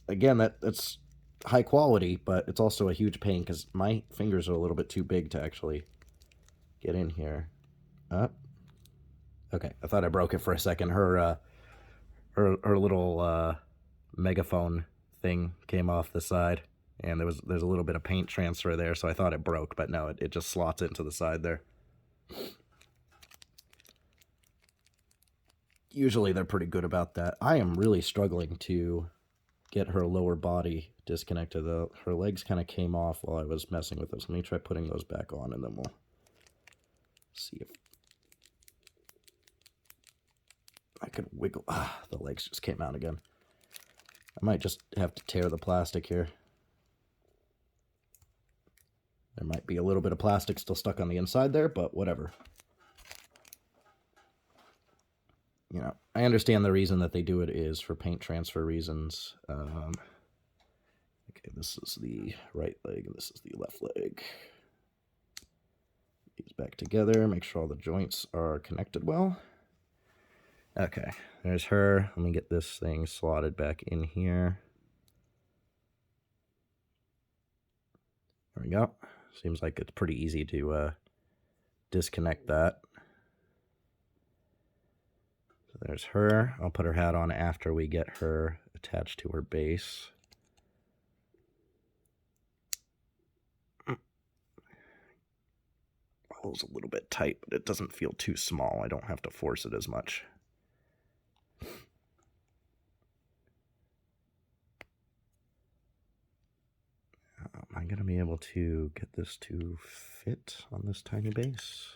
again, that's high quality, but it's also a huge pain because my fingers are a little bit too big to actually get in here. Okay, I thought I broke it for a second. Her little megaphone thing came off the side. And there's a little bit of paint transfer there, so I thought it broke, but no, it just slots into the side there. Usually they're pretty good about that. I am really struggling to get her lower body disconnected, though. Her legs kind of came off while I was messing with this. Let me try putting those back on, and then we'll see if I could wiggle. Ah, the legs just came out again. I might just have to tear the plastic here. There might be a little bit of plastic still stuck on the inside there, but whatever. You know, I understand the reason that they do it is for paint transfer reasons. Okay, this is the right leg, and this is the left leg. These back together, make sure all the joints are connected well. Okay, there's her. Let me get this thing slotted back in here. There we go. Seems like it's pretty easy to disconnect that. So there's her. I'll put her hat on after we get her attached to her base. Hole's a little bit tight, but it doesn't feel too small. I don't have to force it as much. Am I going to be able to get this to fit on this tiny base?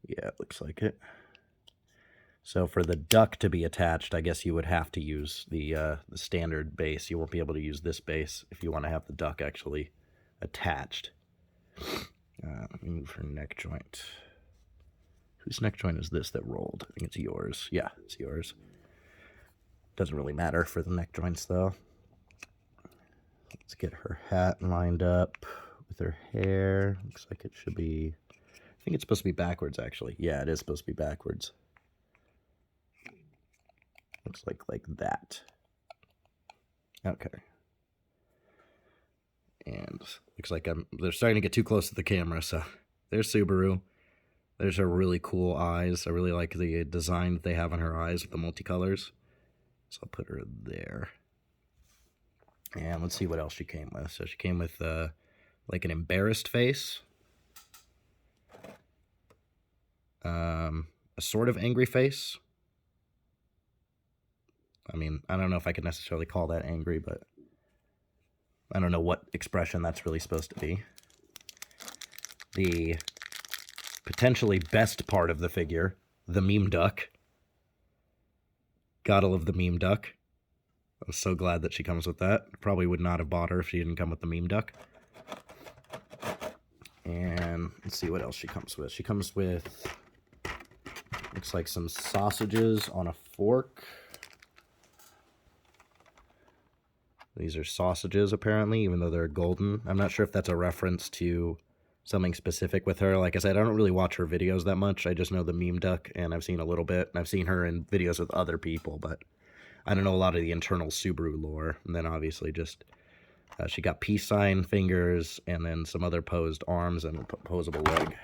Yeah, it looks like it. So for the duck to be attached, I guess you would have to use the standard base. You won't be able to use this base if you want to have the duck actually attached. Let me move her neck joint. Whose neck joint is this that rolled? I think it's yours. Yeah, it's yours. Doesn't really matter for the neck joints, though. Let's get her hat lined up with her hair. Looks like it should be... I think it's supposed to be backwards, actually. Yeah, it is supposed to be backwards. Looks like that. Okay. And looks like they're starting to get too close to the camera, so there's Subaru. There's her really cool eyes. I really like the design that they have on her eyes with the multicolors. So I'll put her there. And let's see what else she came with. So she came with like an embarrassed face. A sort of angry face. I mean, I don't know if I could necessarily call that angry, but I don't know what expression that's really supposed to be. The potentially best part of the figure, the meme duck. Gotta love the meme duck. I'm so glad that she comes with that. Probably would not have bought her if she didn't come with the meme duck. And let's see what else she comes with. She comes with, looks like some sausages on a fork. These are sausages, apparently, even though they're golden. I'm not sure if that's a reference to something specific with her. Like I said, I don't really watch her videos that much. I just know the meme duck, and I've seen a little bit. And I've seen her in videos with other people, but I don't know a lot of the internal Subaru lore. And then obviously just, she got peace sign fingers, and then some other posed arms and a posable leg.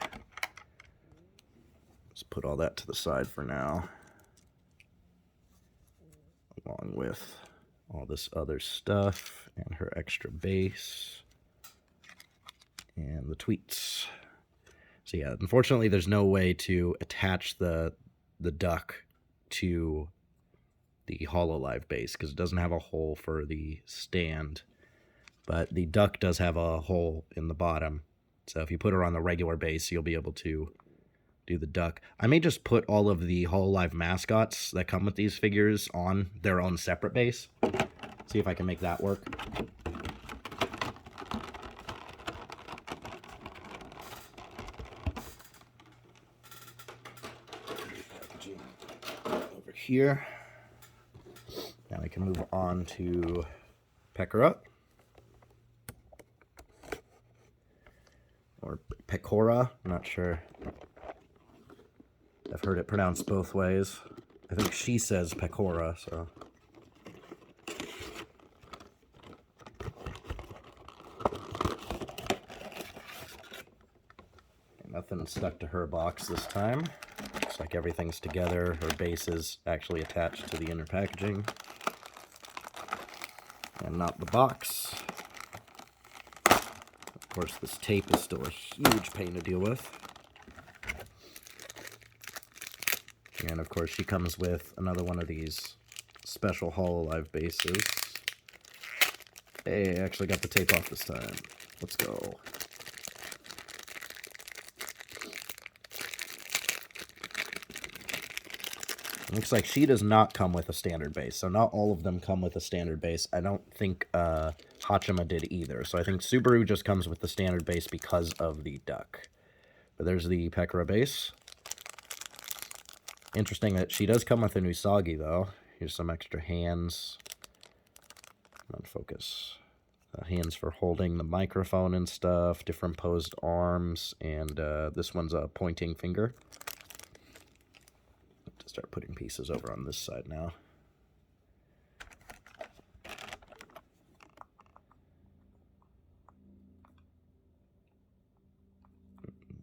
Let's put all that to the side for now. Along with all this other stuff, and her extra base, and the tweets. So yeah, unfortunately there's no way to attach the duck to the HoloLive base, because it doesn't have a hole for the stand, but the duck does have a hole in the bottom. So if you put her on the regular base, you'll be able to do the duck. I may just put all of the HoloLive mascots that come with these figures on their own separate base. See if I can make that work. Over here. Now we can move on to Pecora. Or Pecora, I'm not sure. I've heard it pronounced both ways. I think she says Pecora, so. Nothing stuck to her box this time. Looks like everything's together. Her base is actually attached to the inner packaging. And not the box. Of course, this tape is still a huge pain to deal with. And of course, she comes with another one of these special Hololive bases. Hey, I actually got the tape off this time. Let's go. Looks like she does not come with a standard base, so not all of them come with a standard base. I don't think Hachima did either, so I think Subaru just comes with the standard base because of the duck. But there's the Pekora base. Interesting that she does come with an Usagi, though. Here's some extra hands. Come on, focus. Hands for holding the microphone and stuff, different posed arms, and this one's a pointing finger. Start putting pieces over on this side now.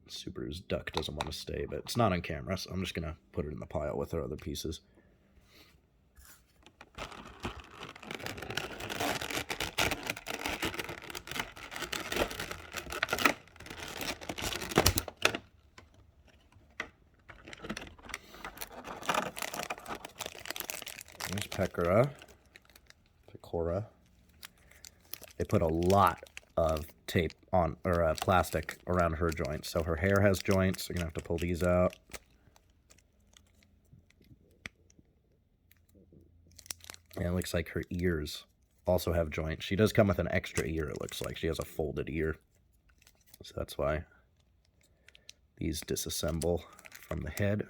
Subaru's duck doesn't want to stay, but it's not on camera, so I'm just going to put it in the pile with our other pieces. There's Pekora. They put a lot of tape on, or plastic around her joints. So her hair has joints. You're going to have to pull these out. And it looks like her ears also have joints. She does come with an extra ear, it looks like. She has a folded ear. So that's why these disassemble from the head.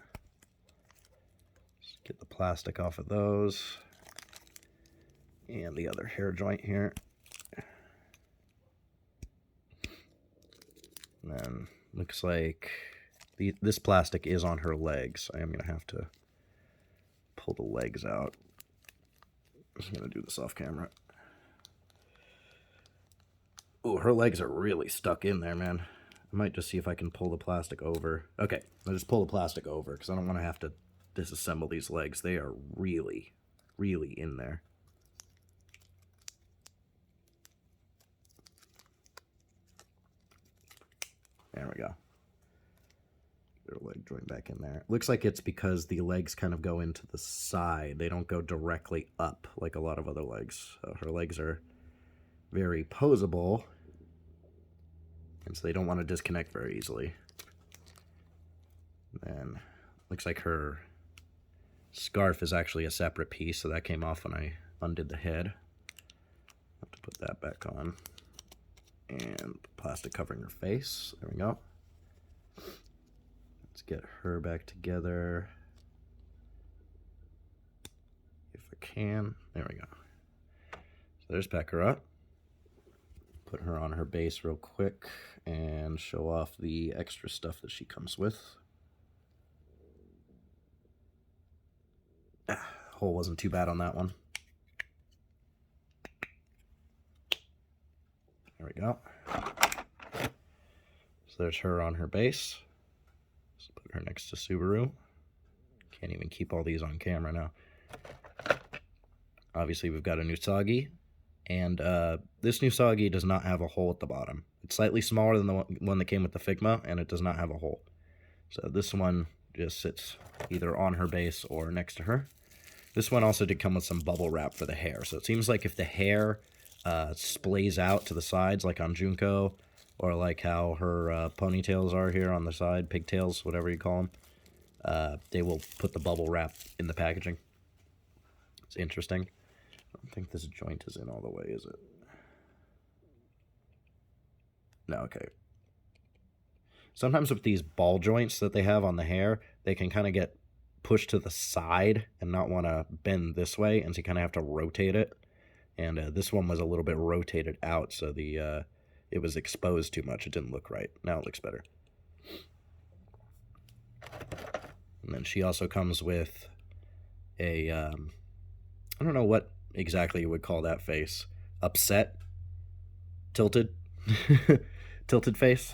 Get the plastic off of those. And the other hair joint here. And then looks like this plastic is on her legs. I am going to have to pull the legs out. I'm just going to do this off camera. Oh, her legs are really stuck in there, man. I might just see if I can pull the plastic over. Okay, I'll just pull the plastic over because I don't want to have to disassemble these legs. They are really, really in there. There we go. Get her leg joint back in there. Looks like it's because the legs kind of go into the side. They don't go directly up like a lot of other legs. So her legs are very posable, and so they don't want to disconnect very easily. And then looks like her scarf is actually a separate piece, so that came off when I undid the head. Have to put that back on. And plastic covering her face. There we go. Let's get her back together. If I can. There we go. So there's Pekora. Put her on her base real quick and show off the extra stuff that she comes with. Hole wasn't too bad on that one. There we go. So there's her on her base. Let's put her next to Subaru. Can't even keep all these on camera now. Obviously, we've got a Usagi. And this Usagi does not have a hole at the bottom. It's slightly smaller than the one that came with the Figma, and it does not have a hole. So this one just sits either on her base or next to her. This one also did come with some bubble wrap for the hair. So it seems like if the hair splays out to the sides, like on Junko, or like how her ponytails are here on the side, pigtails, whatever you call them, they will put the bubble wrap in the packaging. It's interesting. I don't think this joint is in all the way, is it? No, okay. Sometimes with these ball joints that they have on the hair, they can kind of get pushed to the side and not want to bend this way, and so you kind of have to rotate it. And this one was a little bit rotated out, so the it was exposed too much. It didn't look right. Now it looks better. And then she also comes with a, I don't know what exactly you would call that face. Upset? Tilted? Tilted face?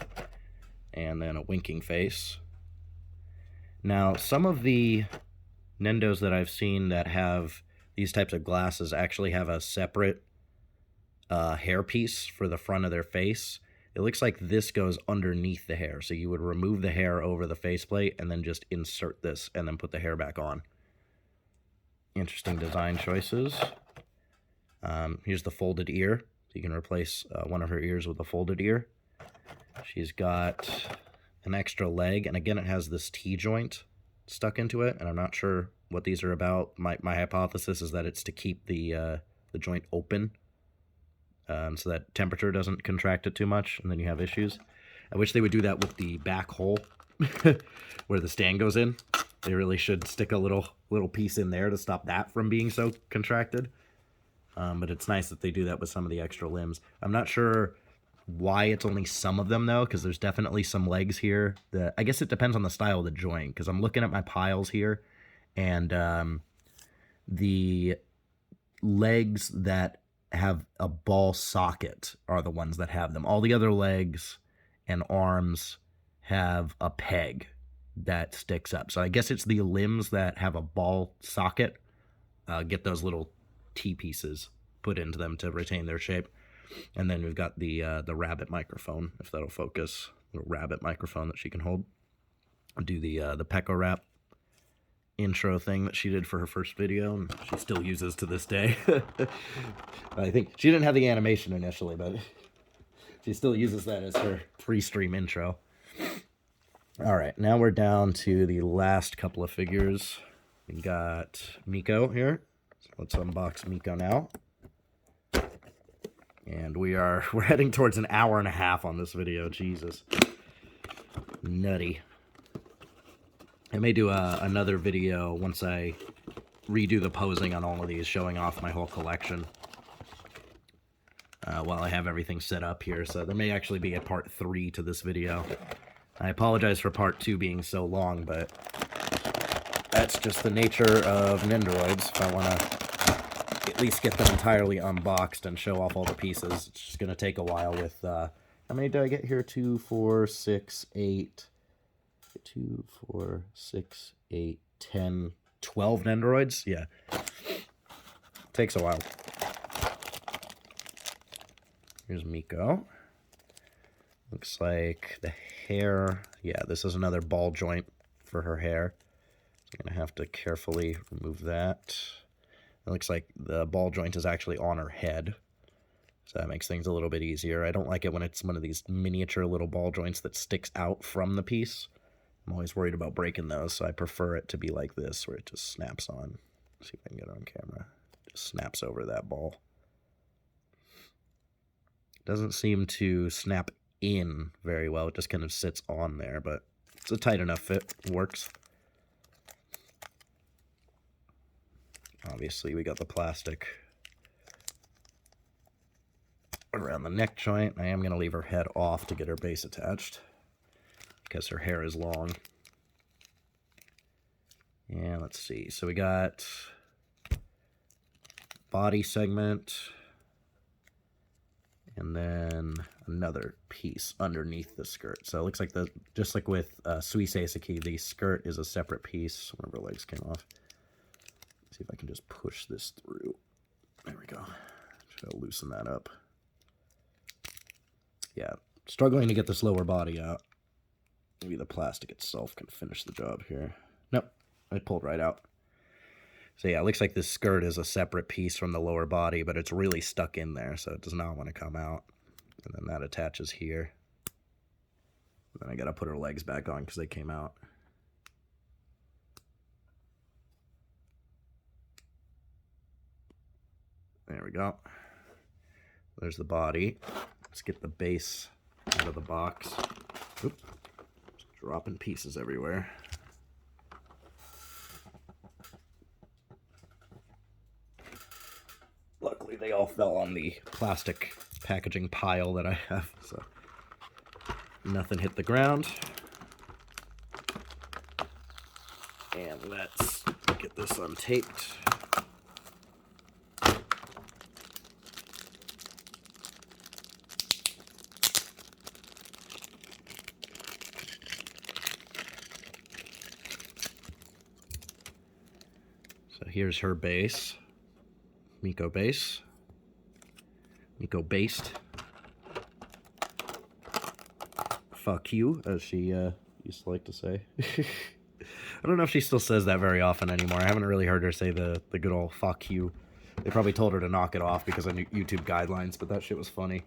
And then a winking face. Now, some of the Nendos that I've seen that have these types of glasses actually have a separate hairpiece for the front of their face, It looks like this goes underneath the hair. So you would remove the hair over the faceplate and then just insert this and then put the hair back on. Interesting design choices. Here's the folded ear. So you can replace one of her ears with a folded ear. She's got an extra leg, and again, it has this T-joint stuck into it, and I'm not sure what these are about. My hypothesis is that it's to keep the joint open, so that temperature doesn't contract it too much, and then you have issues. I wish they would do that with the back hole where the stand goes in. They really should stick a little piece in there to stop that from being so contracted. But it's nice that they do that with some of the extra limbs. I'm not sure why it's only some of them, though, because there's definitely some legs here. I guess it depends on the style of the joint, because I'm looking at my piles here, and the legs that have a ball socket are the ones that have them. All the other legs and arms have a peg that sticks up. So I guess it's the limbs that have a ball socket get those little T-pieces put into them to retain their shape. And then we've got the rabbit microphone, if that'll focus. Little rabbit microphone that she can hold. I'll do the Pecco Wrap intro thing that she did for her first video, and she still uses to this day. I think she didn't have the animation initially, but she still uses that as her pre-stream intro. All right, now we're down to the last couple of figures. We got Miko here. So let's unbox Miko now. And we're heading towards an hour and a half on this video. Jesus. Nutty. I may do another video once I redo the posing on all of these, showing off my whole collection. While I have everything set up here. So there may actually be a part 3 to this video. I apologize for part 2 being so long, but that's just the nature of Nendoroids. If I want to at least get them entirely unboxed and show off all the pieces, it's just going to take a while with, how many did I get here? 2, 4, 6, 8, 2, 4, 6, 8, 10, 12 Nendoroids? Yeah. Takes a while. Here's Miko. Looks like the hair, yeah, this is another ball joint for her hair. So I'm going to have to carefully remove that. It looks like the ball joint is actually on her head. So that makes things a little bit easier. I don't like it when it's one of these miniature little ball joints that sticks out from the piece. I'm always worried about breaking those, so I prefer it to be like this, where it just snaps on. Let's see if I can get it on camera. Just snaps over that ball. Doesn't seem to snap in very well. It just kind of sits on there, but it's a tight enough fit. Works. Obviously, we got the plastic around the neck joint. I am going to leave her head off to get her base attached because her hair is long. Yeah, let's see. So we got body segment, and then another piece underneath the skirt. So it looks like just like with Suisse Aisaki, the skirt is a separate piece. One of her legs came off. Let's see if I can just push this through. There we go. Should loosen that up. Yeah, struggling to get this lower body out. Maybe the plastic itself can finish the job here. Nope, I pulled right out. So yeah, it looks like this skirt is a separate piece from the lower body, but it's really stuck in there, so it does not want to come out. And then that attaches here. Then I gotta put her legs back on because they came out. There we go. There's the body. Let's get the base out of the box. Oop. Just dropping pieces everywhere. Luckily, they all fell on the plastic packaging pile that I have, so nothing hit the ground. And let's get this untaped. So here's her base. Miko base. Miko based. fuck you, as she used to like to say. I don't know if she still says that very often anymore. I haven't really heard her say the good old fuck you. They probably told her to knock it off because of YouTube guidelines, but that shit was funny.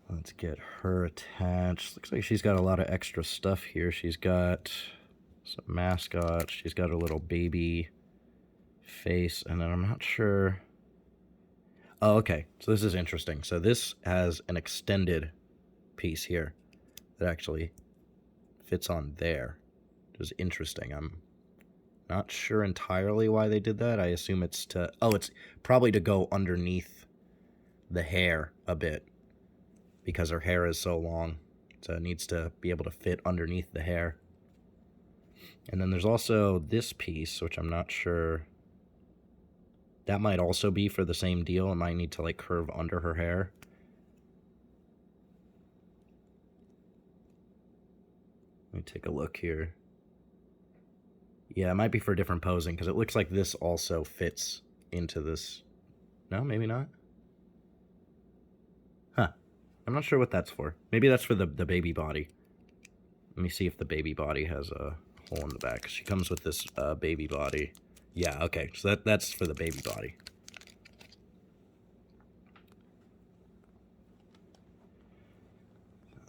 Let's get her attached. Looks like she's got a lot of extra stuff here. She's got some mascots. She's got a little baby face, and then I'm not sure. Oh, okay. So this is interesting. So this has an extended piece here that actually fits on there, which is interesting. I'm not sure entirely why they did that. I assume it's to... Oh, it's probably to go underneath the hair a bit, because her hair is so long. So it needs to be able to fit underneath the hair. And then there's also this piece, which I'm not sure... That might also be for the same deal. It might need to, like, curve under her hair. Let me take a look here. Yeah, it might be for different posing, because it looks like this also fits into this. No, maybe not. Huh. I'm not sure what that's for. Maybe that's for the baby body. Let me see if the baby body has a hole in the back. She comes with this baby body. Yeah, okay, so that's for the baby body.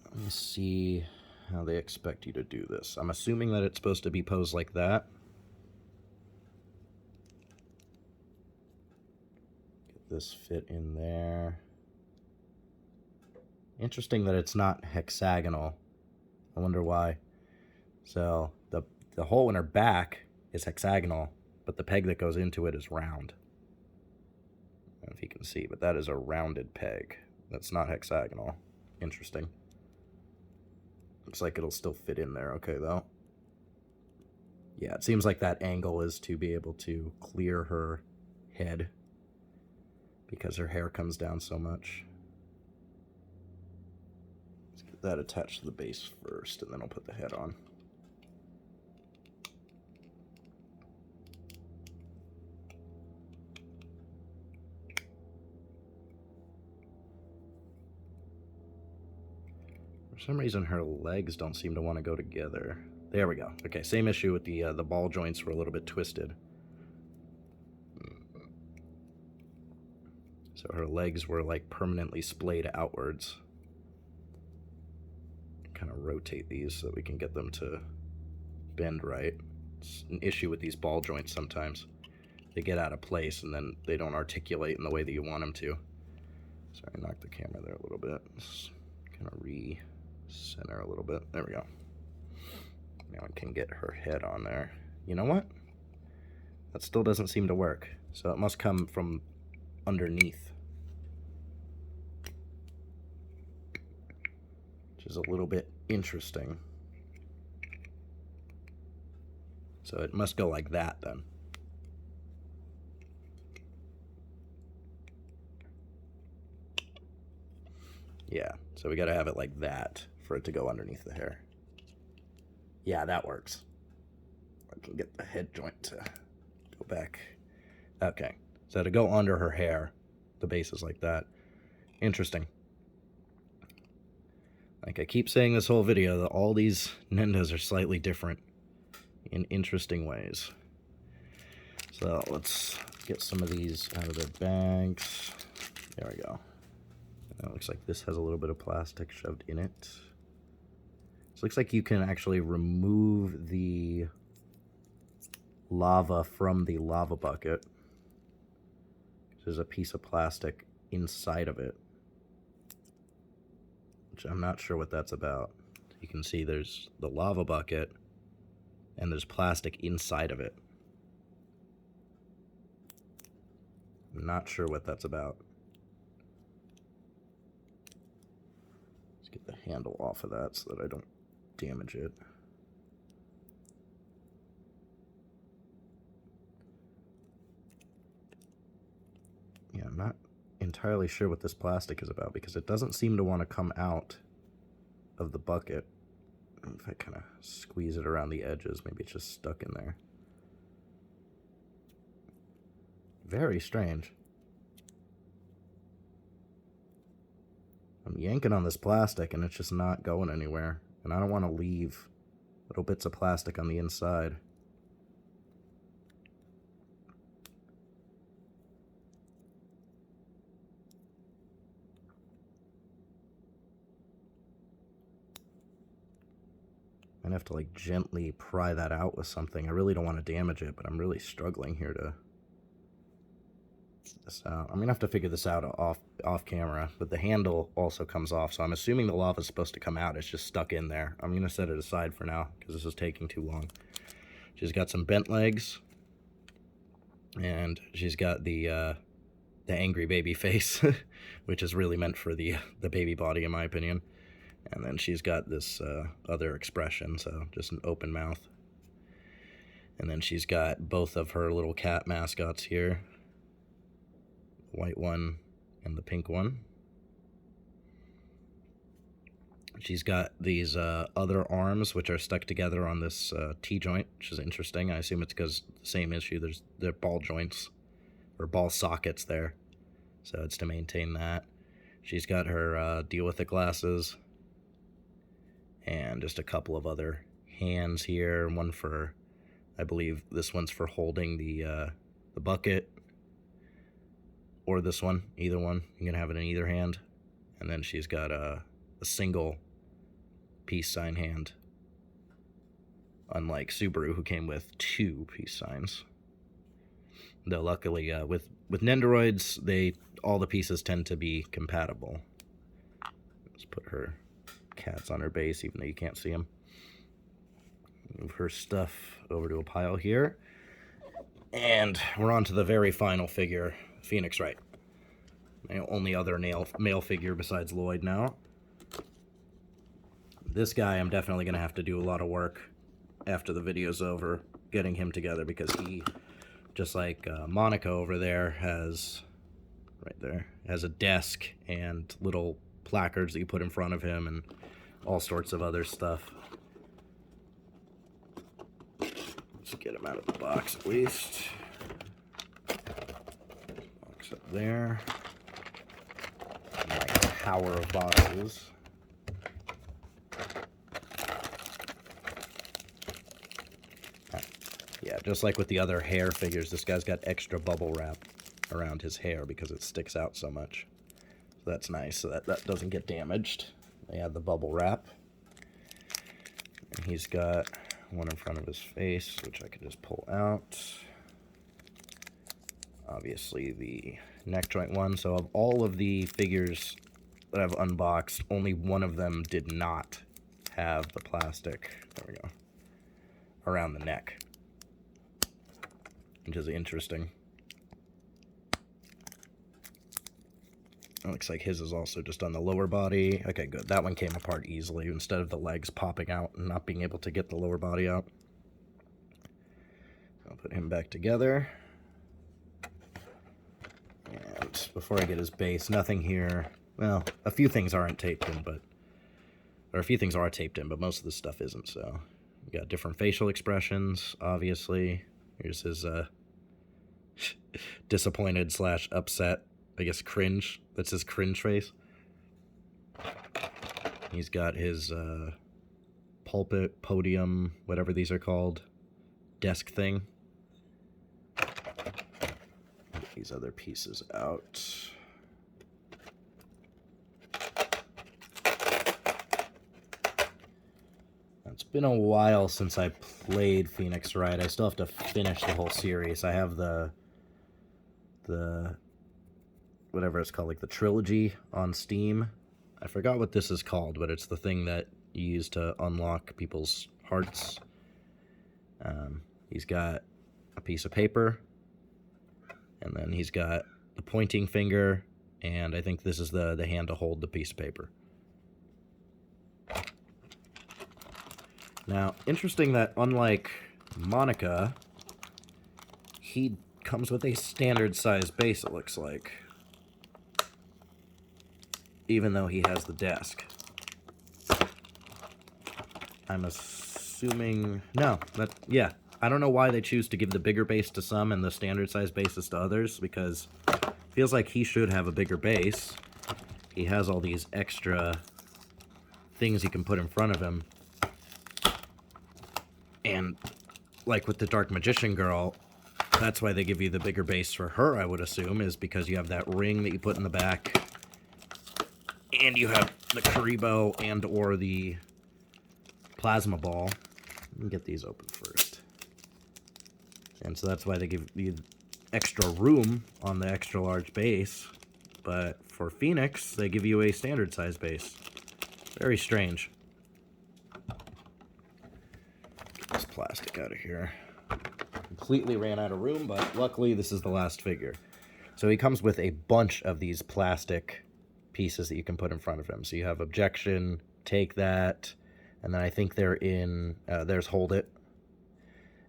Let me see how they expect you to do this. I'm assuming that it's supposed to be posed like that. Get this fit in there. Interesting that it's not hexagonal. I wonder why. So the hole in her back is hexagonal, but the peg that goes into it is round. I don't know if you can see, but that is a rounded peg. That's not hexagonal. Interesting. Looks like it'll still fit in there okay, though. Yeah, it seems like that angle is to be able to clear her head because her hair comes down so much. Let's get that attached to the base first, and then I'll put the head on. For some reason, her legs don't seem to want to go together. There we go. Okay, same issue with the ball joints were a little bit twisted. So her legs were like permanently splayed outwards. Kind of rotate these so that we can get them to bend right. It's an issue with these ball joints sometimes. They get out of place and then they don't articulate in the way that you want them to. Sorry, I knocked the camera there a little bit. Let's kind of center a little bit. There we go. Now I can get her head on there. You know what? That still doesn't seem to work. So it must come from underneath. Which is a little bit interesting. So it must go like that then. Yeah, so we gotta have it like that for it to go underneath the hair. Yeah, that works. I can get the head joint to go back. Okay, so to go under her hair, the base is like that. Interesting. Like I keep saying this whole video, that all these Nendos are slightly different in interesting ways. So let's get some of these out of their bags. There we go. It looks like this has a little bit of plastic shoved in it. This looks like you can actually remove the lava from the lava bucket. There's a piece of plastic inside of it, which I'm not sure what that's about. You can see there's the lava bucket and there's plastic inside of it. I'm not sure what that's about. Let's get the handle off of that so that I don't damage it. Yeah, I'm not entirely sure what this plastic is about because it doesn't seem to want to come out of the bucket. If I kind of squeeze it around the edges, maybe it's just stuck in there. Very strange. I'm yanking on this plastic and it's just not going anywhere. And I don't want to leave little bits of plastic on the inside. I'd have to like gently pry that out with something. I really don't want to damage it, but I'm really struggling here to get this out. I'm gonna have to figure this out off camera, but the handle also comes off, so I'm assuming the lava is supposed to come out. It's just stuck in there. I'm gonna set it aside for now because this is taking too long. She's got some bent legs, and she's got the angry baby face, which is really meant for the baby body, in my opinion. And then she's got this other expression, so just an open mouth. And then she's got both of her little cat mascots here. The white one and the pink one. She's got these other arms, which are stuck together on this T-joint, which is interesting. I assume it's because the same issue. They're ball joints, or ball sockets there. So it's to maintain that. She's got her deal with it glasses. And just a couple of other hands here. One for, I believe this one's for holding the bucket. Or this one, either one. You can have it in either hand. And then she's got a single peace sign hand. Unlike Subaru, who came with 2 peace signs. Though luckily, with Nendoroids, all the pieces tend to be compatible. Let's put her cats on her base, even though you can't see them. Move her stuff over to a pile here. And we're on to the very final figure, Phoenix Wright. My only other male figure besides Lloyd now. This guy I'm definitely going to have to do a lot of work after the video's over, getting him together, because he, just like Monica over there, has a desk and little placards that you put in front of him and all sorts of other stuff. Let's get him out of the box at least. Box up there. My tower of boxes. Yeah, just like with the other hair figures, this guy's got extra bubble wrap around his hair because it sticks out so much. So that's nice, so that doesn't get damaged. They have the bubble wrap. And he's got one in front of his face, which I can just pull out. Obviously the neck joint one. So of all of the figures that I've unboxed, only one of them did not have the plastic, there we go, around the neck, which is interesting. It looks like his is also just on the lower body. Okay, good. That one came apart easily instead of the legs popping out and not being able to get the lower body out. I'll put him back together. And before I get his base, nothing here. Well, a few things aren't taped in, or a few things are taped in, but most of this stuff isn't, so. We got different facial expressions, obviously. Here's his disappointed / upset, I guess cringe. That's his cringe face. He's got his pulpit, podium, whatever these are called, desk thing. Get these other pieces out. It's been a while since I played Phoenix Wright. I still have to finish the whole series. I have the whatever it's called, like the trilogy on Steam. I forgot what this is called, but it's the thing that you use to unlock people's hearts. He's got a piece of paper, and then he's got the pointing finger, and I think this is the hand to hold the piece of paper. Now, interesting that unlike Monica, he comes with a standard size base, it looks like. Even though he has the desk. I'm assuming... No, yeah. I don't know why they choose to give the bigger base to some and the standard size bases to others, because it feels like he should have a bigger base. he has all these extra things you can put in front of him. And like with the Dark Magician girl, that's why they give you the bigger base for her, I would assume, is because you have that ring that you put in the back, and you have the Karibo and or the plasma ball. Let me get these open first. And so that's why they give you extra room on the extra large base. But for Phoenix, they give you a standard size base. Very strange. Get this plastic out of here. Completely ran out of room, but luckily this is the last figure. So he comes with a bunch of these plastic pieces that you can put in front of him. So you have Objection, Take That, and then I think they're in, there's Hold It.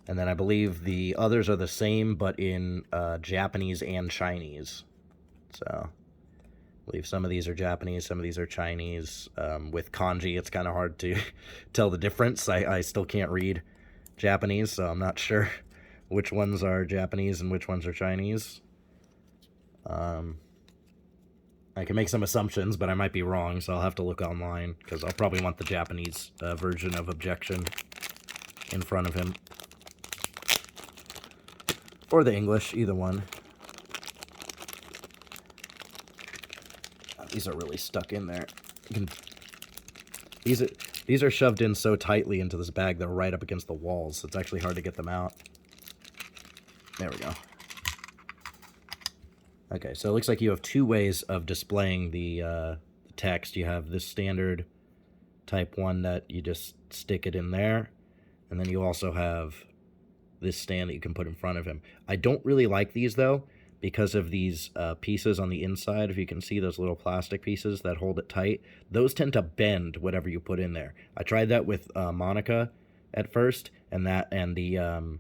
And then I believe the others are the same, but in Japanese and Chinese. So I believe some of these are Japanese, some of these are Chinese. With kanji, it's kind of hard to tell the difference. I still can't read Japanese, so I'm not sure which ones are Japanese and which ones are Chinese. I can make some assumptions, but I might be wrong, so I'll have to look online, because I'll probably want the Japanese version of Objection in front of him. Or the English, either one. These are really stuck in there. These are shoved in so tightly into this bag, they're right up against the walls, so it's actually hard to get them out. There we go. Okay, so it looks like you have two ways of displaying the text. You have this standard type one that you just stick it in there, and then you also have this stand that you can put in front of him. I don't really like these, though, because of these pieces on the inside. If you can see those little plastic pieces that hold it tight, those tend to bend whatever you put in there. I tried that with Monica at first, and the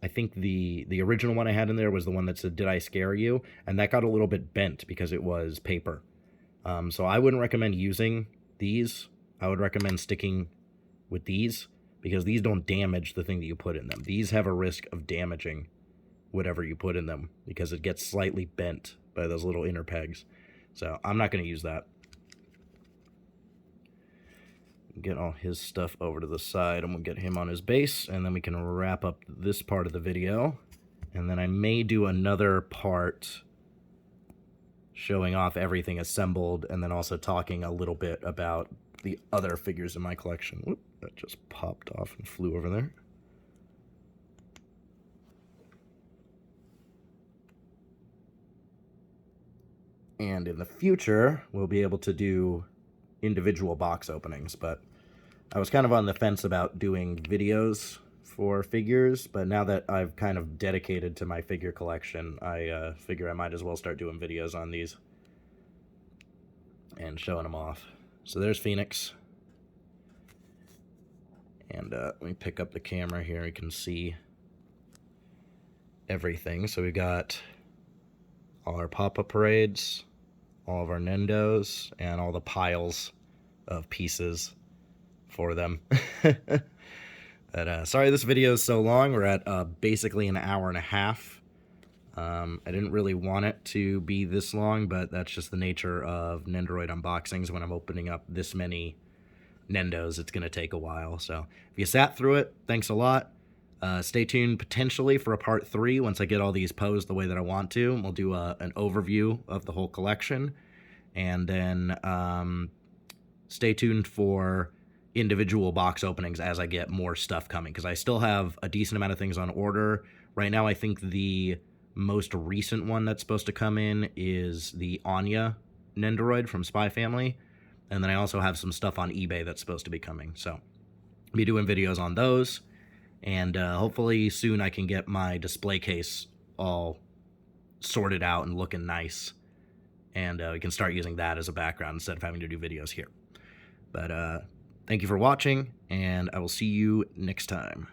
I think the original one I had in there was the one that said, "Did I scare you?" And that got a little bit bent because it was paper. So I wouldn't recommend using these. I would recommend sticking with these, because these don't damage the thing that you put in them. These have a risk of damaging whatever you put in them, because it gets slightly bent by those little inner pegs. So I'm not going to use that. Get all his stuff over to the side, and we'll get him on his base, and then we can wrap up this part of the video. And then I may do another part showing off everything assembled, and then also talking a little bit about the other figures in my collection. Whoop, that just popped off and flew over there. And in the future, we'll be able to do individual box openings, but I was kind of on the fence about doing videos for figures, but now that I've kind of dedicated to my figure collection, I figure I might as well start doing videos on these and showing them off. So there's Phoenix, and let me pick up the camera here. You can see everything. So we got all our pop-up parades, all of our Nendos, and all the piles of pieces for them. But sorry this video is so long. We're at basically an hour and a half. I didn't really want it to be this long, but that's just the nature of Nendoroid unboxings. When I'm opening up this many Nendos, it's going to take a while. So if you sat through it, thanks a lot. Stay tuned potentially for a part 3 once I get all these posed the way that I want to. We'll do an overview of the whole collection. And then stay tuned for individual box openings as I get more stuff coming, because I still have a decent amount of things on order. Right now, I think the most recent one that's supposed to come in is the Anya Nendoroid from Spy Family. And then I also have some stuff on eBay that's supposed to be coming. So I'll be doing videos on those. And hopefully soon I can get my display case all sorted out and looking nice. And we can start using that as a background instead of having to do videos here. But thank you for watching, and I will see you next time.